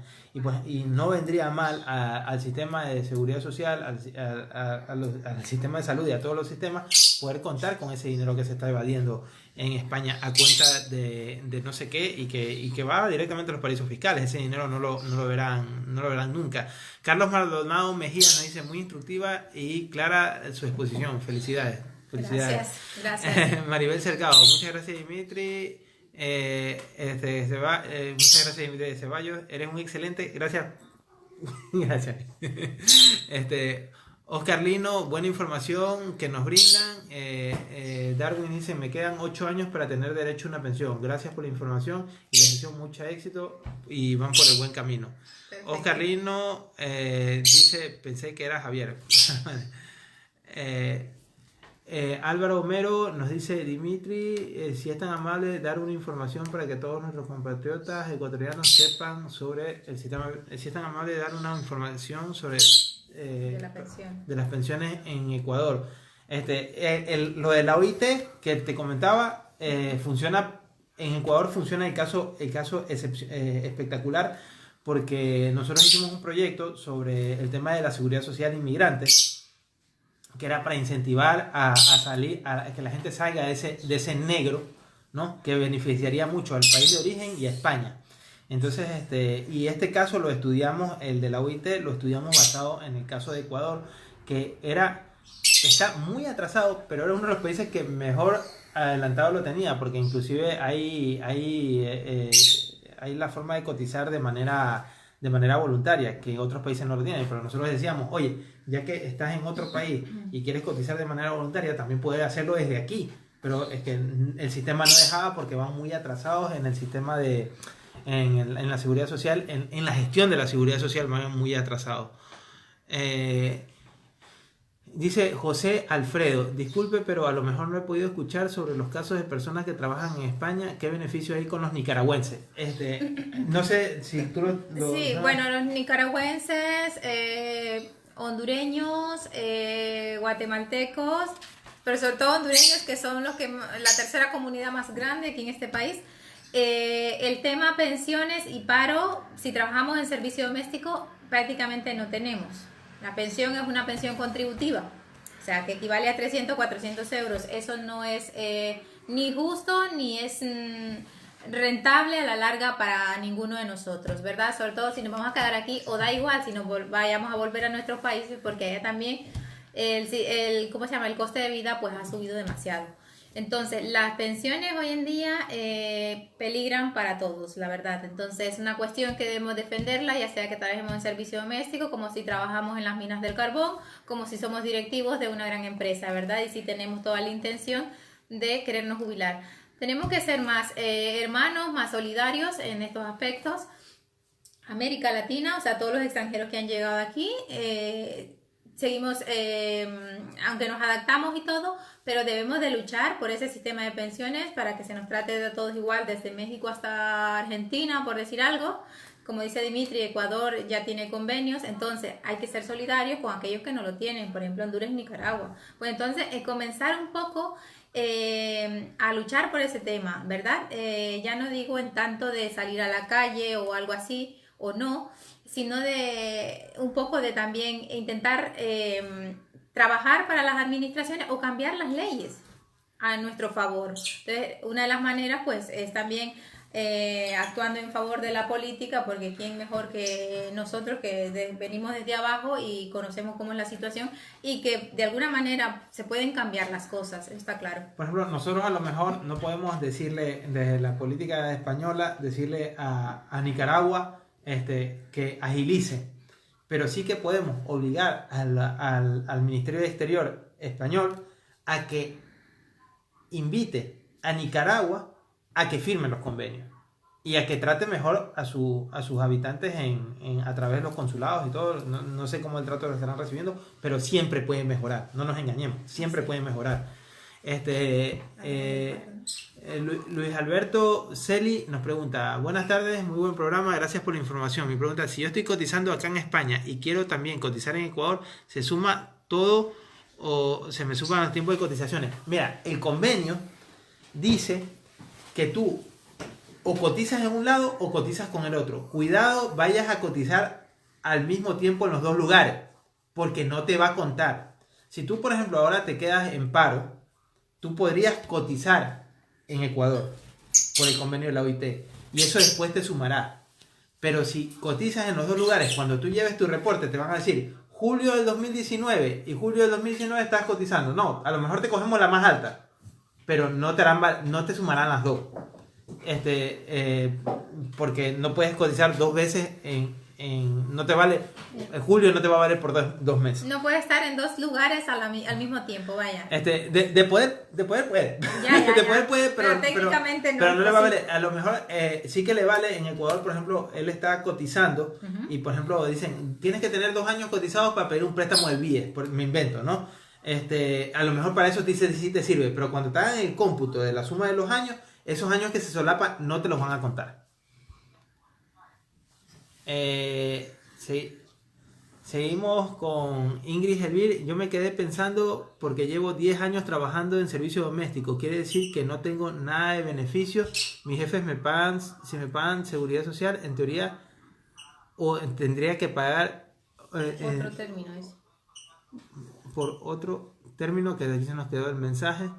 y no vendría mal al sistema de seguridad social, al sistema de salud y a todos los sistemas poder contar con ese dinero que se está evadiendo en España a cuenta de no sé qué, y que va directamente a los paraísos fiscales. Ese dinero no lo verán nunca. Carlos Maldonado Mejía nos dice, muy instructiva y clara su exposición. Felicidades. Gracias. Maribel Cercado, muchas gracias, Dimitri. Muchas gracias, Dimitri de Ceballos. Eres un excelente. Gracias Gracias. Oscar Lino, buena información que nos brindan. Darwin dice, me quedan 8 años para tener derecho a una pensión. Gracias por la información y les deseo mucho éxito y van por el buen camino. Perfecto. Oscar Lino dice, pensé que era Javier. Álvaro Homero nos dice, Dimitri, si es tan amable dar una información para que todos nuestros compatriotas ecuatorianos sepan sobre el sistema, si es tan amable dar una información sobre de las pensiones en Ecuador. Lo de la OIT que te comentaba, funciona en Ecuador, funciona el caso espectacular, porque nosotros hicimos un proyecto sobre el tema de la seguridad social de inmigrantes, que era para incentivar a que la gente salga de ese negro, ¿no? Que beneficiaría mucho al país de origen y a España. Entonces, y este caso lo estudiamos, el de la OIT, lo estudiamos basado en el caso de Ecuador, que está muy atrasado, pero era uno de los países que mejor adelantado lo tenía, porque inclusive hay la forma de cotizar de manera voluntaria, que otros países no lo tienen, pero nosotros decíamos, oye, ya que estás en otro país y quieres cotizar de manera voluntaria, también puedes hacerlo desde aquí, pero es que el sistema no dejaba porque van muy atrasados en el sistema en la seguridad social, en la gestión de la seguridad social van muy atrasados. Dice José Alfredo, disculpe, pero a lo mejor no he podido escuchar sobre los casos de personas que trabajan en España. ¿Qué beneficio hay con los nicaragüenses? No sé si tú lo sí, ¿sabes? Bueno, los nicaragüenses, hondureños, guatemaltecos, pero sobre todo hondureños, que son la tercera comunidad más grande aquí en este país. El tema pensiones y paro, si trabajamos en servicio doméstico, prácticamente no tenemos. La pensión es una pensión contributiva, o sea, que equivale a 300, 400 euros. Eso no es ni justo ni es rentable a la larga para ninguno de nosotros, ¿verdad? Sobre todo si nos vamos a quedar aquí, o da igual si nos vayamos a volver a nuestros países, porque allá también el coste de vida pues ha subido demasiado. Entonces, las pensiones hoy en día peligran para todos, la verdad. Entonces, es una cuestión que debemos defenderla, ya sea que trabajemos en servicio doméstico, como si trabajamos en las minas del carbón, como si somos directivos de una gran empresa, ¿verdad? Y si tenemos toda la intención de querernos jubilar. Tenemos que ser más hermanos, más solidarios en estos aspectos. América Latina, o sea, todos los extranjeros que han llegado aquí, seguimos, aunque nos adaptamos y todo, pero debemos de luchar por ese sistema de pensiones para que se nos trate de todos igual, desde México hasta Argentina, por decir algo. Como dice Dimitri, Ecuador ya tiene convenios, entonces hay que ser solidarios con aquellos que no lo tienen, por ejemplo Honduras y Nicaragua. Pues entonces comenzar un poco a luchar por ese tema, ¿verdad? Ya no digo en tanto de salir a la calle o algo así, o no, sino de un poco de también intentar trabajar para las administraciones o cambiar las leyes a nuestro favor. Entonces, una de las maneras pues es también actuando en favor de la política, porque quién mejor que nosotros que venimos desde abajo y conocemos cómo es la situación y que de alguna manera se pueden cambiar las cosas, está claro. Por ejemplo, nosotros a lo mejor no podemos decirle desde la política española, decirle a Nicaragua que agilice, pero sí que podemos obligar al Ministerio de Exterior español a que invite a Nicaragua a que firme los convenios y a que trate mejor a sus habitantes a través de los consulados y todo. No sé cómo el trato lo estarán recibiendo, pero siempre pueden mejorar, no nos engañemos, siempre pueden mejorar. Luis Alberto Celi nos pregunta: buenas tardes, muy buen programa, gracias por la información. Mi pregunta es: si yo estoy cotizando acá en España y quiero también cotizar en Ecuador, ¿se suma todo o se me suman los tiempos de cotizaciones? Mira, el convenio dice que tú o cotizas en un lado o cotizas con el otro. Cuidado, vayas a cotizar al mismo tiempo en los dos lugares, porque no te va a contar. Si tú, por ejemplo, ahora te quedas en paro, tú podrías cotizar en Ecuador por el convenio de la OIT y eso después te sumará. Pero si cotizas en los dos lugares, cuando tú lleves tu reporte te van a decir julio del 2019 y julio del 2019 estás cotizando. No, a lo mejor te cogemos la más alta, pero no te sumarán las dos. Porque no puedes cotizar dos veces en no te vale, en julio no te va a valer por 2 meses. No puede estar en 2 lugares al mismo tiempo, vaya. De poder puede. Ya, de poder puede, pero técnicamente pero no le va a valer. A lo mejor sí que le vale. En Ecuador, por ejemplo, él está cotizando y, por ejemplo, dicen, tienes que tener 2 años cotizados para pedir un préstamo del BIE, me invento, ¿no? A lo mejor para eso sí te sirve, pero cuando está en el cómputo de la suma de los años, esos años que se solapan no te los van a contar. Sí. Seguimos con Ingrid Elvir. Yo me quedé pensando porque llevo 10 años trabajando en servicio doméstico. Quiere decir que no tengo nada de beneficios. Mis jefes si me pagan seguridad social, en teoría, o tendría que pagar Otro término es. por otro término, que de aquí se nos quedó el mensaje.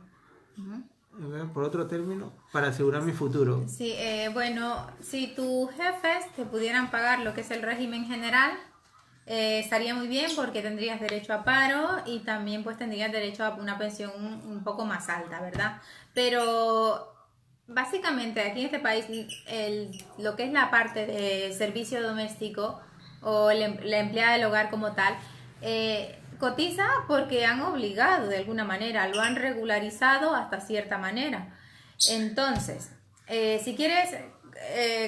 Por otro término, para asegurar mi futuro. Sí, bueno, si tus jefes te pudieran pagar lo que es el régimen general, estaría muy bien porque tendrías derecho a paro y también pues tendrías derecho a una pensión un poco más alta, ¿verdad? Pero básicamente aquí en este país lo que es la parte de servicio doméstico o la empleada del hogar como tal, cotiza porque han obligado de alguna manera, lo han regularizado hasta cierta manera. Entonces, si quieres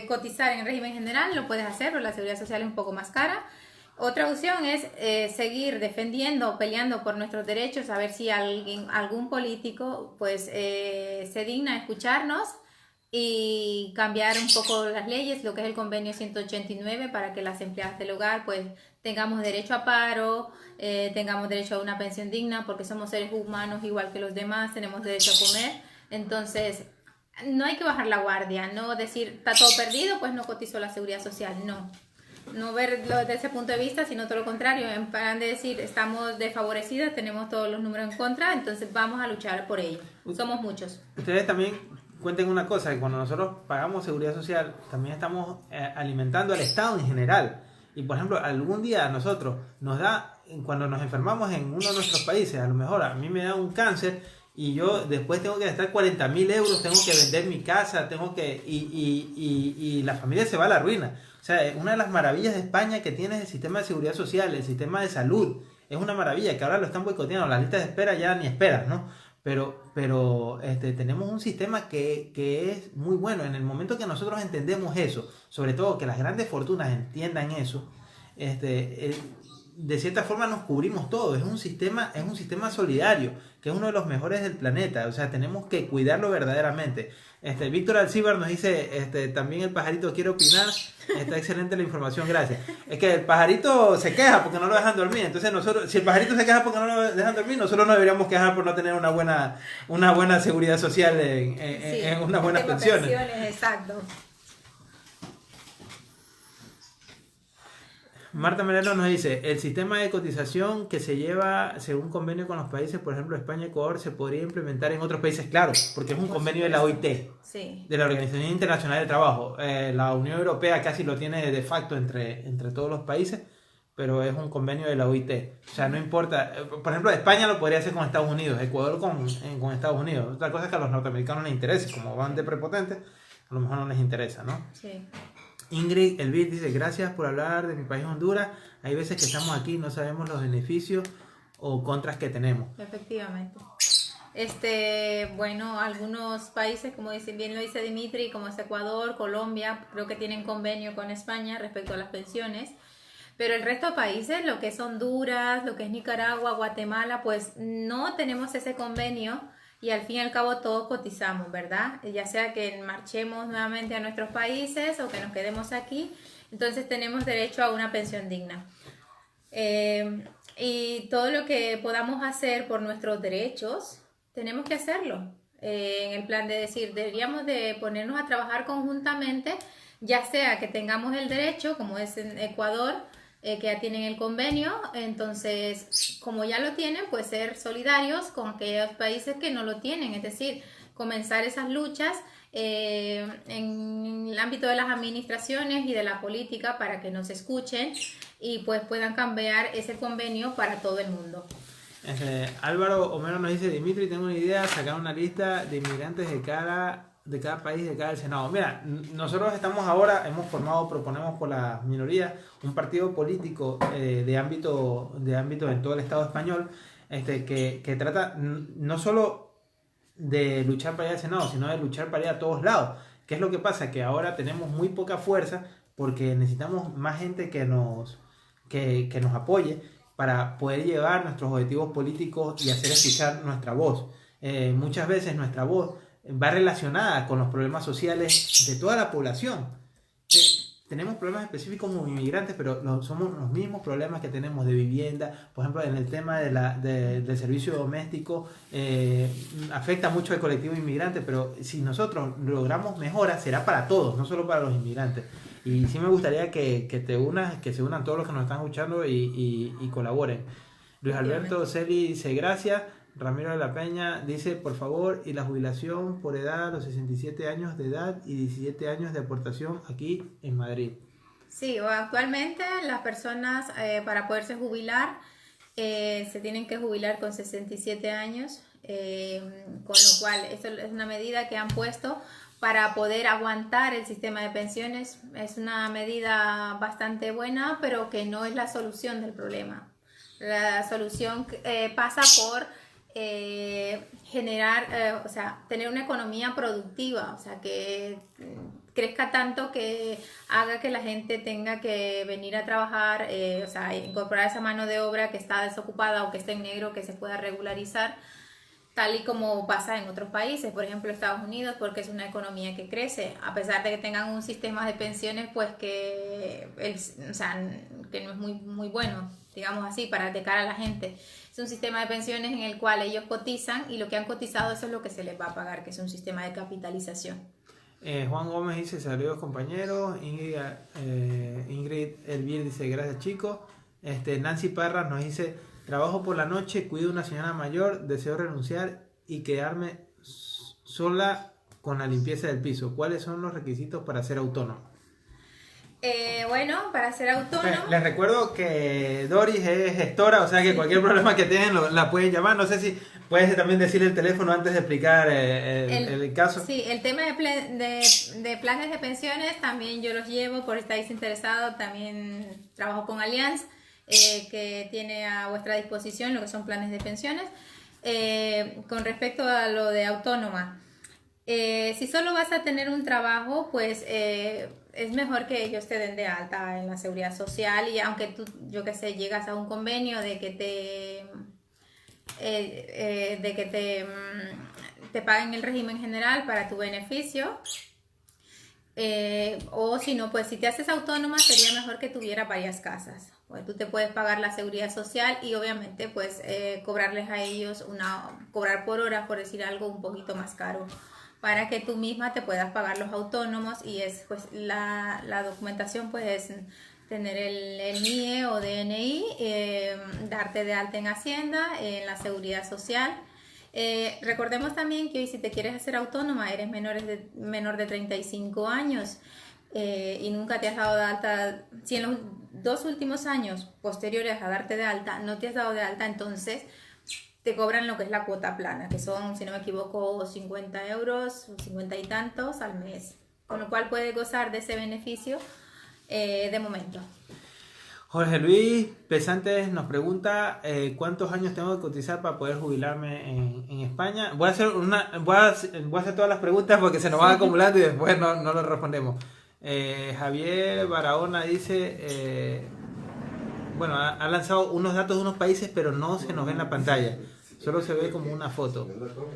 cotizar en régimen general, lo puedes hacer, pero la seguridad social es un poco más cara. Otra opción es seguir defendiendo, peleando por nuestros derechos, a ver si algún político pues se digna a escucharnos y cambiar un poco las leyes, lo que es el convenio 189, para que las empleadas del hogar pues tengamos derecho a paro, tengamos derecho a una pensión digna, porque somos seres humanos igual que los demás, tenemos derecho a comer. Entonces no hay que bajar la guardia, no decir está todo perdido, pues no cotizo la seguridad social, no verlo desde ese punto de vista, sino todo lo contrario, en plan de decir estamos desfavorecidas, tenemos todos los números en contra, entonces vamos a luchar por ello. Somos muchos. Ustedes también cuenten una cosa, que cuando nosotros pagamos seguridad social, también estamos alimentando al Estado en general. Y por ejemplo, algún día a nosotros nos da, cuando nos enfermamos en uno de nuestros países, a lo mejor a mí me da un cáncer y yo después tengo que gastar 40.000 euros, tengo que vender mi casa, y la familia se va a la ruina. O sea, una de las maravillas de España que tiene es el sistema de seguridad social, el sistema de salud. Es una maravilla, que ahora lo están boicoteando. Las listas de espera ya ni esperan, ¿no? Pero tenemos un sistema que es muy bueno. En el momento que nosotros entendemos eso, sobre todo que las grandes fortunas entiendan eso, de cierta forma nos cubrimos todos. Es un sistema solidario, que es uno de los mejores del planeta. O sea, tenemos que cuidarlo verdaderamente. Víctor Alcíbar nos dice, también el pajarito quiere opinar. Está excelente la información, gracias. Es que el pajarito se queja porque no lo dejan dormir. Entonces nosotros, si el pajarito se queja porque no lo dejan dormir, nosotros nos deberíamos quejar por no tener una buena seguridad social en unas buenas pensiones. Exacto. Marta Melero nos dice, el sistema de cotización que se lleva según convenio con los países, por ejemplo España y Ecuador, se podría implementar en otros países, claro, porque es un convenio de la OIT, sí, de la Organización Internacional del Trabajo. La Unión Europea casi lo tiene de facto entre todos los países, pero es un convenio de la OIT. O sea, no importa, por ejemplo España lo podría hacer con Estados Unidos, Ecuador con Estados Unidos. Otra cosa es que a los norteamericanos les interese, como van de prepotentes, a lo mejor no les interesa, ¿no? Sí. Ingrid Elvir dice, gracias por hablar de mi país Honduras. Hay veces que estamos aquí y no sabemos los beneficios o contras que tenemos. Efectivamente. Bueno, algunos países, como bien lo dice Dimitri, como es Ecuador, Colombia, creo que tienen convenio con España respecto a las pensiones. Pero el resto de países, lo que es Honduras, lo que es Nicaragua, Guatemala, pues no tenemos ese convenio. Y al fin y al cabo todos cotizamos, ¿verdad? Ya sea que marchemos nuevamente a nuestros países o que nos quedemos aquí, entonces tenemos derecho a una pensión digna. Y todo lo que podamos hacer por nuestros derechos, tenemos que hacerlo. En el plan de decir, deberíamos de ponernos a trabajar conjuntamente, ya sea que tengamos el derecho, como es en Ecuador, que ya tienen el convenio, entonces como ya lo tienen, pues ser solidarios con aquellos países que no lo tienen, es decir, comenzar esas luchas en el ámbito de las administraciones y de la política para que nos escuchen y pues puedan cambiar ese convenio para todo el mundo. Álvaro Homero nos dice, Dimitri, tengo una idea, sacar una lista de inmigrantes de cara país, de cada senado. Mira, nosotros proponemos por la minoría un partido político de ámbito en todo el Estado español, que trata no solo de luchar para ir al Senado, sino de luchar para ir a todos lados. ¿Qué es lo que pasa? Que ahora tenemos muy poca fuerza porque necesitamos más gente que nos apoye para poder llevar nuestros objetivos políticos y hacer escuchar nuestra voz. Muchas veces nuestra voz va relacionada con los problemas sociales de toda la población. Tenemos problemas específicos como inmigrantes, pero somos los mismos problemas que tenemos de vivienda. Por ejemplo, en el tema del servicio doméstico, afecta mucho al colectivo inmigrante, pero si nosotros logramos mejoras, será para todos, no solo para los inmigrantes. Y sí me gustaría que se unan todos los que nos están escuchando y colaboren. Luis Alberto Celi dice gracias. Ramiro de la Peña dice, por favor, y la jubilación por edad a los 67 años de edad y 17 años de aportación aquí en Madrid. Sí, actualmente las personas para poderse jubilar se tienen que jubilar con 67 años, con lo cual esto es una medida que han puesto para poder aguantar el sistema de pensiones. Es una medida bastante buena, pero que no es la solución del problema. La solución pasa por generar, o sea, tener una economía productiva, o sea, que crezca tanto que haga que la gente tenga que venir a trabajar, o sea, incorporar esa mano de obra que está desocupada o que está en negro, que se pueda regularizar, tal y como pasa en otros países, por ejemplo Estados Unidos, porque es una economía que crece, a pesar de que tengan un sistema de pensiones, pues que no es muy bueno, digamos así, de cara a la gente. Es un sistema de pensiones en el cual ellos cotizan y lo que han cotizado eso es lo que se les va a pagar, que es un sistema de capitalización. Juan Gómez dice, saludos compañeros. Ingrid Elvir dice, gracias chicos. Nancy Parra nos dice, trabajo por la noche, cuido a una señora mayor, deseo renunciar y quedarme sola con la limpieza del piso. ¿Cuáles son los requisitos para ser autónomo? Bueno, para ser autónomo... Les recuerdo que Doris es gestora, o sea que cualquier problema que tengan la pueden llamar. No sé si puedes también decir el teléfono antes de explicar el caso. Sí, el tema de planes de pensiones también yo los llevo, por si estáis interesados. También trabajo con Allianz, que tiene a vuestra disposición lo que son planes de pensiones. Con respecto a lo de autónoma, si solo vas a tener un trabajo, pues es mejor que ellos te den de alta en la seguridad social, y aunque tú, yo que sé, llegas a un convenio de que te paguen el régimen general para tu beneficio, o si no, pues si te haces autónoma sería mejor que tuvieras varias casas. Pues tú te puedes pagar la seguridad social y obviamente pues cobrarles a ellos cobrar por hora, por decir algo, un poquito más caro, para que tú misma te puedas pagar los autónomos. Y es pues la documentación pues es tener el NIE o DNI, darte de alta en Hacienda, en la seguridad social. Recordemos también que hoy, si te quieres hacer autónoma, eres menor de 35 años y nunca te has dado de alta. Si en los 2 últimos años posteriores a darte de alta no te has dado de alta, entonces te cobran lo que es la cuota plana, que son, si no me equivoco, 50 euros, 50 y tantos al mes, con lo cual puedes gozar de ese beneficio de momento. Jorge Luis Pesantes nos pregunta ¿cuántos años tengo que cotizar para poder jubilarme en España? Voy a hacer todas las preguntas porque se nos van acumulando y después no lo respondemos. Javier Barahona dice bueno, ha lanzado unos datos de unos países, pero no se nos ve en la pantalla, solo se ve como una foto.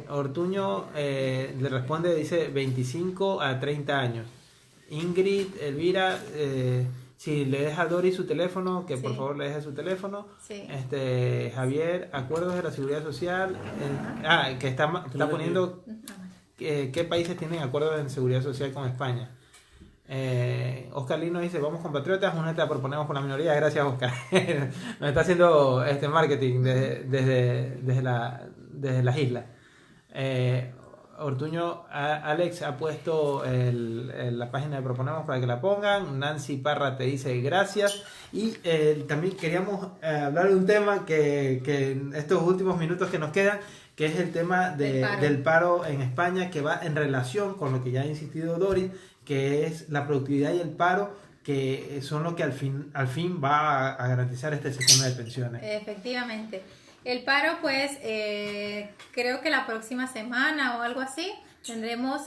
Ortuño le responde, dice 25 a 30 años. Ingrid Elvira, si le deja a Doris su teléfono, que por favor le deje su teléfono. Sí. Javier, acuerdos de la seguridad social, que está poniendo qué países tienen acuerdos de seguridad social con España. Oscar Lino dice, vamos compatriotas, una te la proponemos por la minoría. Gracias, Oscar. Nos está haciendo marketing desde las islas. Ortuño, Alex ha puesto la página de Proponemos para que la pongan. Nancy Parra te dice gracias. Y también queríamos hablar de un tema que en estos últimos minutos que nos quedan, que es el tema del paro en España, que va en relación con lo que ya ha insistido Doris, que es la productividad y el paro, que son lo que al fin va a garantizar este sistema de pensiones. Efectivamente. El paro, pues, creo que la próxima semana o algo así tendremos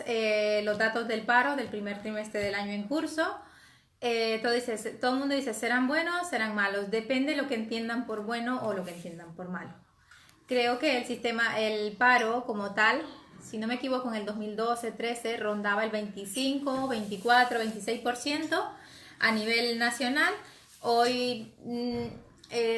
los datos del paro del primer trimestre del año en curso. Todo el mundo dice, ¿serán buenos, serán malos? Depende de lo que entiendan por bueno o lo que entiendan por malo. Creo que el paro como tal, si no me equivoco, en el 2012-13 rondaba el 25, 24, 26% a nivel nacional. Hoy,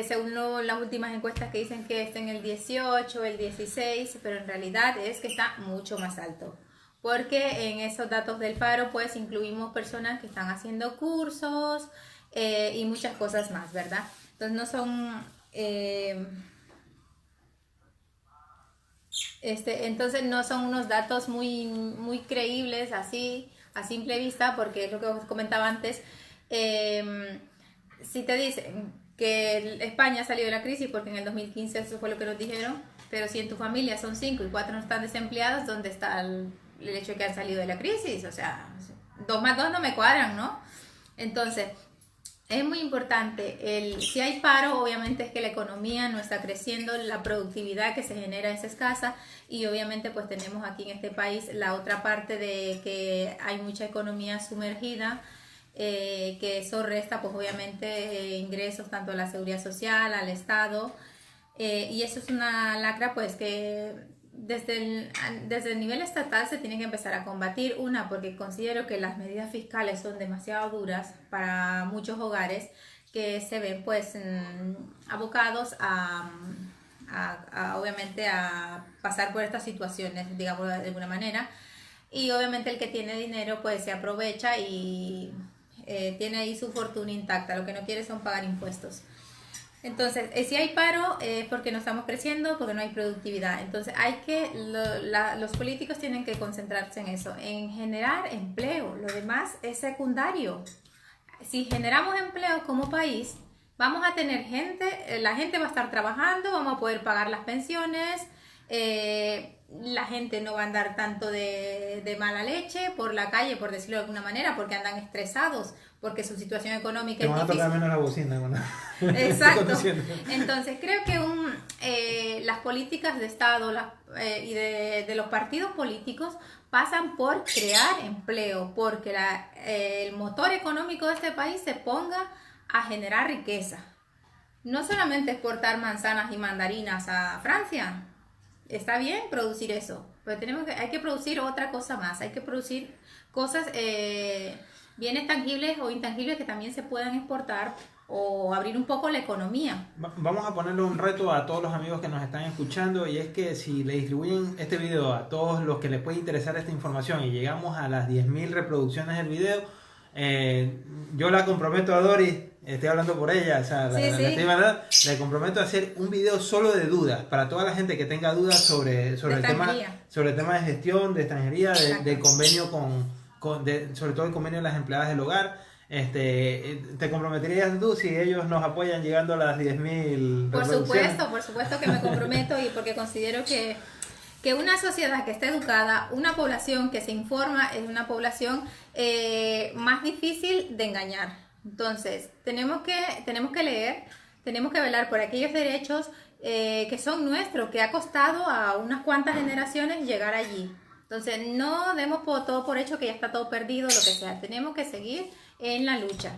según las últimas encuestas que dicen que está en el 18, el 16, pero en realidad es que está mucho más alto. Porque en esos datos del paro pues incluimos personas que están haciendo cursos y muchas cosas más, ¿verdad? Entonces no son... entonces no son unos datos muy, muy creíbles así a simple vista, porque es lo que os comentaba antes. Si te dicen que España salió de la crisis porque en el 2015 eso fue lo que nos dijeron, pero si en tu familia son 5 y 4 no están desempleados, ¿dónde está el hecho de que han salido de la crisis? O sea, 2 más 2 no me cuadran, ¿no? Entonces, es muy importante, si hay paro, obviamente es que la economía no está creciendo, la productividad que se genera es escasa, y obviamente pues tenemos aquí en este país la otra parte de que hay mucha economía sumergida, que eso resta pues obviamente ingresos tanto a la seguridad social, al Estado, y eso es una lacra pues que desde el nivel estatal se tiene que empezar a combatir. Porque considero que las medidas fiscales son demasiado duras para muchos hogares que se ven pues abocados obviamente a pasar por estas situaciones, digamos de alguna manera, y obviamente el que tiene dinero pues se aprovecha y tiene ahí su fortuna intacta. Lo que no quiere son pagar impuestos. Entonces, si hay paro es porque no estamos creciendo, porque no hay productividad. Entonces, los políticos tienen que concentrarse en eso, en generar empleo. Lo demás es secundario. Si generamos empleo como país, vamos a tener gente, la gente va a estar trabajando, vamos a poder pagar las pensiones, la gente no va a andar tanto de mala leche por la calle, por decirlo de alguna manera, porque andan estresados, porque su situación económica es difícil. Te van a tocar menos la bocina, ¿no? Exacto. Entonces creo que las políticas de Estado y de los partidos políticos pasan por crear empleo, porque el motor económico de este país se ponga a generar riqueza. No solamente exportar manzanas y mandarinas a Francia. Está bien producir eso, pero hay que producir otra cosa más. Hay que producir cosas, bienes tangibles o intangibles que también se puedan exportar o abrir un poco la economía. Vamos a ponerle un reto a todos los amigos que nos están escuchando, y es que si le distribuyen este video a todos los que les puede interesar esta información y llegamos a las 10.000 reproducciones del video, yo la comprometo a Doris, estoy hablando por ella, o sea, le comprometo a hacer un video solo de dudas para toda la gente que tenga dudas sobre el tema de gestión, de extranjería, del convenio sobre todo el convenio de las empleadas del hogar. ¿Te comprometerías tú si ellos nos apoyan llegando a las 10.000 reproducciones? Por supuesto que me comprometo, y porque considero que una sociedad que está educada, una población que se informa, es una población más difícil de engañar. Entonces, tenemos que leer, tenemos que velar por aquellos derechos que son nuestros, que ha costado a unas cuantas generaciones llegar allí. Entonces, no demos todo por hecho que ya está todo perdido, lo que sea. Tenemos que seguir en la lucha.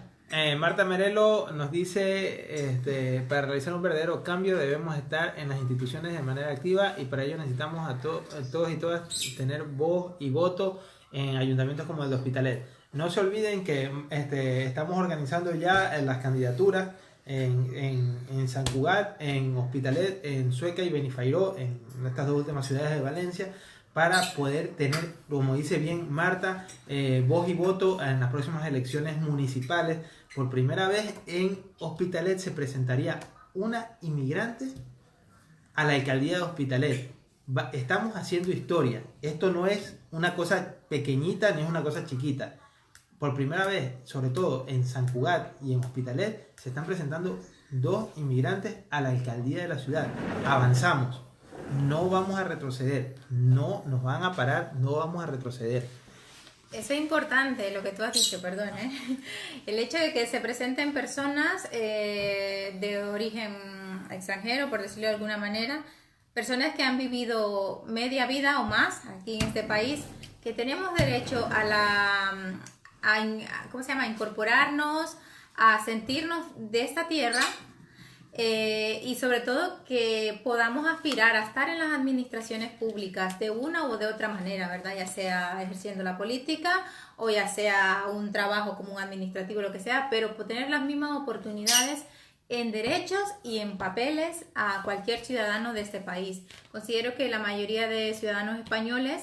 Marta Merelo nos dice, para realizar un verdadero cambio debemos estar en las instituciones de manera activa, y para ello necesitamos a todos y todas tener voz y voto en ayuntamientos como el de Hospitalet. No se olviden que estamos organizando ya las candidaturas en San Cugat, en Hospitalet, en Sueca y Benifairó, en estas dos últimas ciudades de Valencia, para poder tener, como dice bien Marta, voz y voto en las próximas elecciones municipales. Por primera vez en Hospitalet se presentaría una inmigrante a la alcaldía de Hospitalet. Estamos haciendo historia. Esto no es una cosa pequeñita ni es una cosa chiquita. Por primera vez, sobre todo en San Cugat y en Hospitalet, se están presentando 2 inmigrantes a la alcaldía de la ciudad. Avanzamos. no vamos a retroceder, no nos van a parar, no vamos a retroceder. Eso es importante, lo que tú has dicho, perdón, ¿eh? El hecho de que se presenten personas de origen extranjero, por decirlo de alguna manera, personas que han vivido media vida o más aquí en este país, que tenemos derecho ¿cómo se llama? A incorporarnos, a sentirnos de esta tierra. Y sobre todo que podamos aspirar a estar en las administraciones públicas de una o de otra manera, ¿verdad? Ya sea ejerciendo la política o ya sea un trabajo como un administrativo, lo que sea, pero tener las mismas oportunidades en derechos y en papeles a cualquier ciudadano de este país. Considero que la mayoría de ciudadanos españoles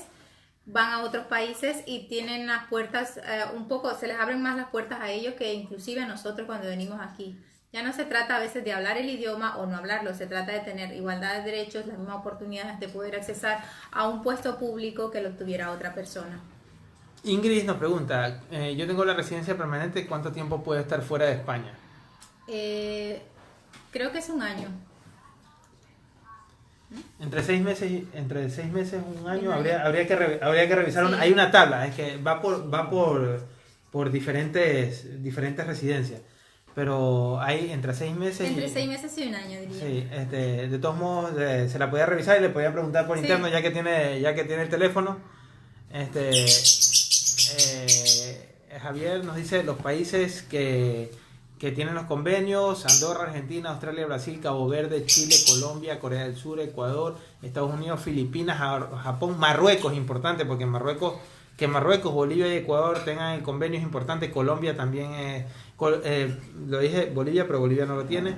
van a otros países y tienen las puertas un poco, se les abren más las puertas a ellos que inclusive a nosotros cuando venimos aquí. Ya no se trata a veces de hablar el idioma o no hablarlo, se trata de tener igualdad de derechos, las mismas oportunidades de poder accesar a un puesto público que lo tuviera otra persona. Ingrid nos pregunta, yo tengo la residencia permanente, ¿cuánto tiempo puedo estar fuera de España? Creo que es un año. Entre 6 meses, un año, Un año. habría que revisar. Sí. Hay una tabla, es que va por diferentes residencias. Pero hay entre 6 meses Entre 6 meses y un año, diría. Sí, de todos modos se la podía revisar y le podía preguntar por Sí. interno ya que tiene el teléfono. Javier nos dice los países que tienen los convenios: Andorra, Argentina, Australia, Brasil, Cabo Verde, Chile, Colombia, Corea del Sur, Ecuador, Estados Unidos, Filipinas, Japón, Marruecos, importante porque Marruecos, Bolivia y Ecuador tengan el convenio es importante. Colombia también lo dije Bolivia, pero Bolivia no lo tiene.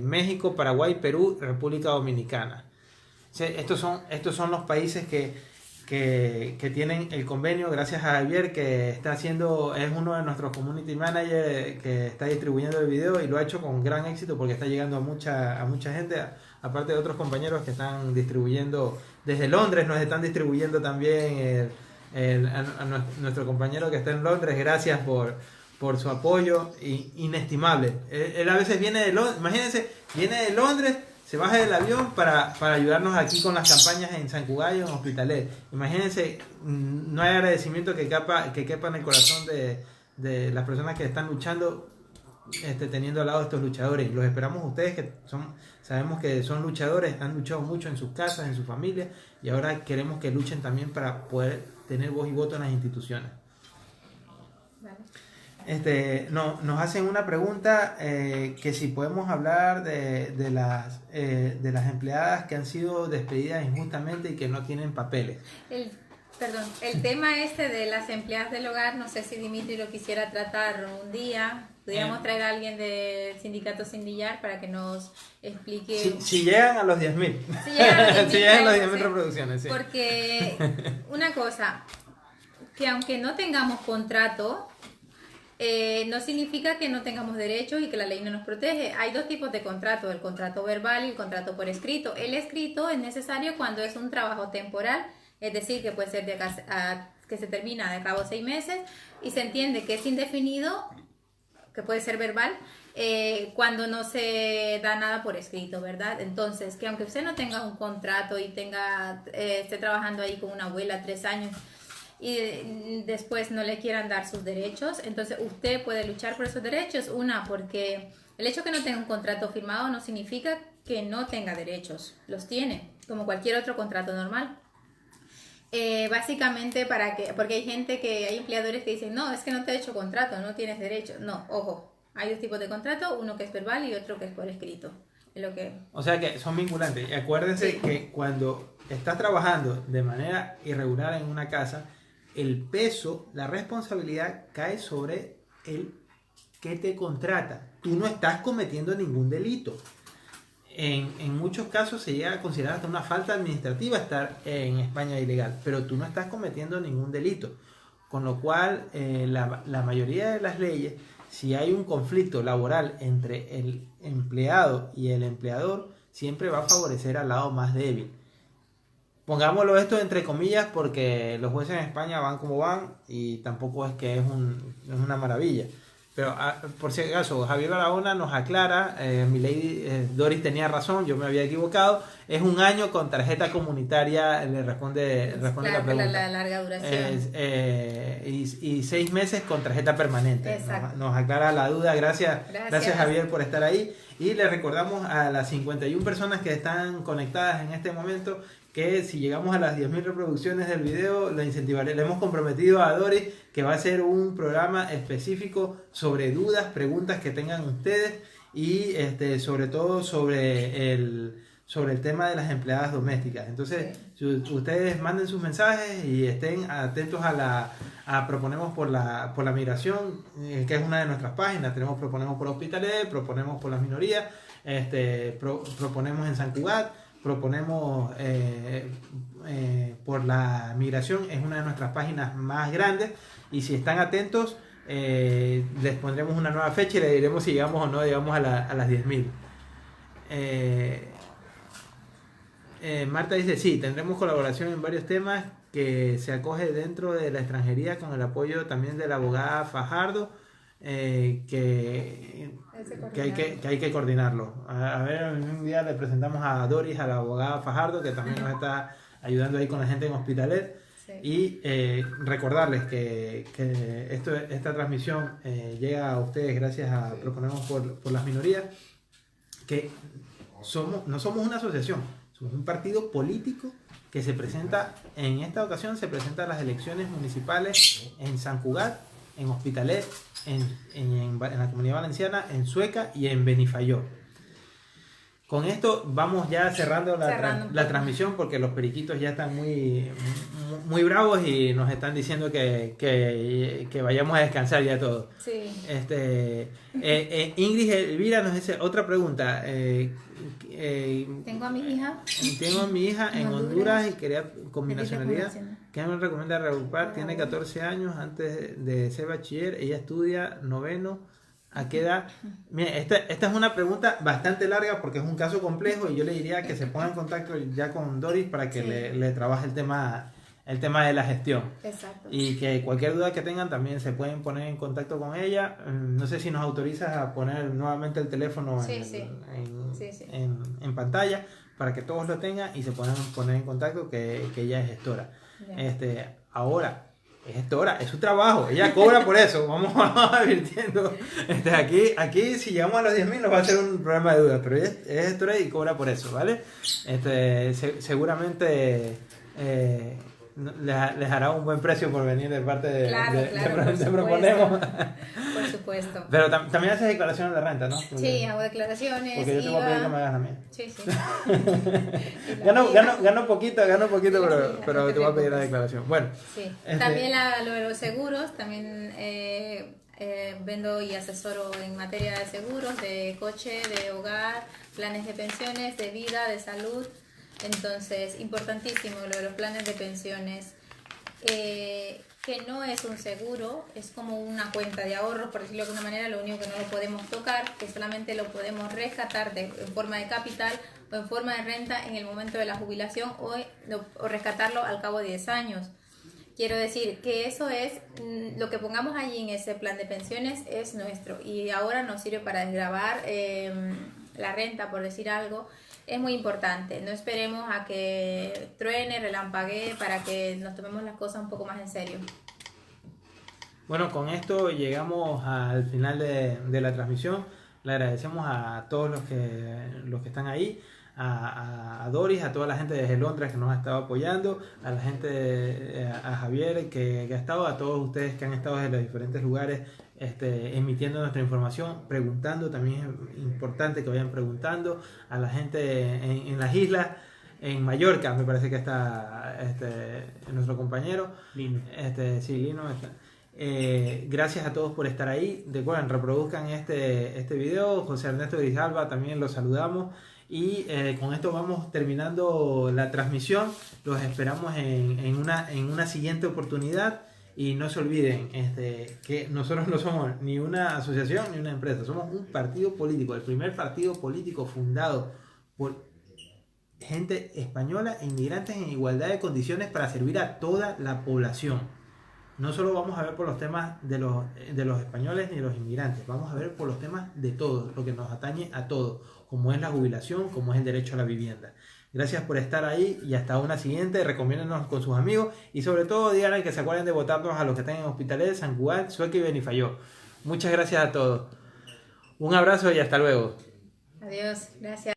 México, Paraguay, Perú, República Dominicana. O sea, estos son los países que tienen el convenio, gracias a Javier que es uno de nuestros community managers que está distribuyendo el video y lo ha hecho con gran éxito porque está llegando a mucha gente, aparte de otros compañeros que están distribuyendo desde Londres, nos están distribuyendo también nuestro compañero que está en Londres, gracias por su apoyo inestimable. Él a veces viene de Londres, imagínense, viene de Londres, se baja del avión para ayudarnos aquí con las campañas en San Cugayo, en Hospitalet. Imagínense, no hay agradecimiento que quepa en el corazón de las personas que están luchando, teniendo al lado estos luchadores. Los esperamos a ustedes, sabemos que son luchadores, han luchado mucho en sus casas, en sus familias, y ahora queremos que luchen también para poder tener voz y voto en las instituciones. Vale. Nos hacen una pregunta que si podemos hablar de las empleadas que han sido despedidas injustamente y que no tienen papeles. El tema de las empleadas del hogar, no sé si Dimitri lo quisiera tratar un día. Podríamos traer a alguien del sindicato Sindillar para que nos explique. Si llegan a los 10.000. Si llegan a los 10.000 reproducciones, sí. Porque una cosa, que aunque no tengamos contrato, no significa que no tengamos derechos y que la ley no nos protege. Hay dos tipos de contrato, el contrato verbal y el contrato por escrito. El escrito es necesario cuando es un trabajo temporal, es decir, que puede ser que se termina de cabo 6 meses y se entiende que es indefinido, que puede ser verbal, cuando no se da nada por escrito, ¿verdad? Entonces, que aunque usted no tenga un contrato y esté trabajando ahí con una abuela 3 años, y después no le quieran dar sus derechos, entonces usted puede luchar por esos derechos. Porque el hecho de que no tenga un contrato firmado no significa que no tenga derechos, los tiene, como cualquier otro contrato normal. Básicamente porque hay empleadores que dicen, no, es que no te he hecho contrato, no tienes derecho. No, ojo, hay dos tipos de contrato, uno que es verbal y otro que es por escrito. O sea que son vinculantes. Y acuérdense que cuando estás trabajando de manera irregular en una casa, el peso, la responsabilidad cae sobre el que te contrata. Tú no estás cometiendo ningún delito. En muchos casos se llega a considerar hasta una falta administrativa estar en España ilegal, pero tú no estás cometiendo ningún delito. Con lo cual, la mayoría de las leyes, si hay un conflicto laboral entre el empleado y el empleador, siempre va a favorecer al lado más débil. Pongámoslo esto entre comillas porque los jueces en España van como van y tampoco es que es una maravilla. Pero por si acaso, Javier Barahona nos aclara, mi lady Doris tenía razón, yo me había equivocado, es un año con tarjeta comunitaria, le responde la pregunta. La larga duración. Y 6 meses con tarjeta permanente. Nos aclara la duda, gracias Javier por estar ahí. Y le recordamos a las 51 personas que están conectadas en este momento que si llegamos a las 10.000 reproducciones del video, lo incentivaré. Le hemos comprometido a Doris que va a ser un programa específico sobre dudas, preguntas que tengan ustedes y sobre todo sobre el tema de las empleadas domésticas. Entonces, si ustedes manden sus mensajes y estén atentos a Proponemos por la Migración, que es una de nuestras páginas. Tenemos Proponemos por Hospitalet, Proponemos por las minorías, Proponemos en San Cugat, Proponemos por la Migración, es una de nuestras páginas más grandes, y si están atentos les pondremos una nueva fecha y le diremos si llegamos o no, digamos, a las 10.000. Marta dice, sí, tendremos colaboración en varios temas que se acoge dentro de la extranjería con el apoyo también de la abogada Fajardo, que hay que coordinarlo. A ver, un día le presentamos a Doris, a la abogada Fajardo, que también nos está ayudando ahí con la gente en Hospitalet. Sí. Y recordarles que esta transmisión llega a ustedes gracias a Proponemos por las Minorías, que no somos una asociación, somos un partido político que se presenta, en esta ocasión se presenta a las elecciones municipales en San Cugat, en Hospitalet, en la Comunidad Valenciana, en Sueca y en Benifayó. Con esto vamos ya cerrando la transmisión, porque los periquitos ya están muy bravos y nos están diciendo que vayamos a descansar ya todos. Sí. Ingrid Elvira nos dice otra pregunta. Tengo a mi hija en Honduras y quería con mi nacionalidad. ¿Qué me recomienda reagrupar? Tiene 14 años, antes de ser bachiller, ella estudia noveno. ¿A qué edad? Mira, esta es una pregunta bastante larga porque es un caso complejo, y yo le diría que se ponga en contacto ya con Doris para que le trabaje el tema de la gestión. Exacto. Y que cualquier duda que tengan también se pueden poner en contacto con ella. No sé si nos autorizas a poner nuevamente el teléfono en pantalla para que todos lo tengan y se puedan poner en contacto, que ella es gestora. Ahora, es gestora, es su trabajo, ella cobra por eso, vamos advirtiendo. Aquí si llegamos a los 10.000 nos va a hacer un programa de dudas, pero ella es gestora y cobra por eso, ¿vale? Seguramente les hará un buen precio por venir de parte de Proponemos. Por supuesto. Pero también haces declaraciones de renta, ¿no? Sí, hago declaraciones. Porque yo te voy a pedir que me hagas a mí. Sí. Gano poquito, pero te voy a pedir la declaración. Bueno. Sí. También lo de los seguros, también vendo y asesoro en materia de seguros, de coche, de hogar, planes de pensiones, de vida, de salud. Entonces, importantísimo lo de los planes de pensiones, que no es un seguro, es como una cuenta de ahorros, por decirlo de alguna manera. Lo único que no lo podemos tocar, que solamente lo podemos rescatar en forma de capital o en forma de renta en el momento de la jubilación, o rescatarlo al cabo de 10 años. Quiero decir que eso es, lo que pongamos allí en ese plan de pensiones es nuestro, y ahora nos sirve para desgravar la renta, por decir algo. Es muy importante, no esperemos a que truene, relampaguee, para que nos tomemos las cosas un poco más en serio. Bueno, con esto llegamos al final de la transmisión. Le agradecemos a todos los que están ahí, a Doris, a toda la gente desde Londres que nos ha estado apoyando, a la gente, a Javier que ha estado, a todos ustedes que han estado desde los diferentes lugares emitiendo nuestra información, preguntando. También es importante que vayan preguntando a la gente en las islas. En Mallorca me parece que está nuestro compañero Lino. Lino está. Gracias a todos por estar ahí. Recuerden, reproduzcan este video. José Ernesto Grijalva también los saludamos. Y con esto vamos terminando la transmisión. Los esperamos en una siguiente oportunidad. Y no se olviden que nosotros no somos ni una asociación ni una empresa. Somos un partido político. El primer partido político fundado por gente española e inmigrantes en igualdad de condiciones para servir a toda la población. no solo vamos a ver por los temas de los españoles ni de los inmigrantes, vamos a ver por los temas de todos, lo que nos atañe a todos, como es la jubilación, como es el derecho a la vivienda. Gracias por estar ahí y hasta una siguiente. Recomiéndenos con sus amigos y sobre todo díganle que se acuerden de votarnos a los que están en hospitales, San Cugat, Sueca y Benifayó. Muchas gracias a todos. Un abrazo y hasta luego. Adiós, gracias.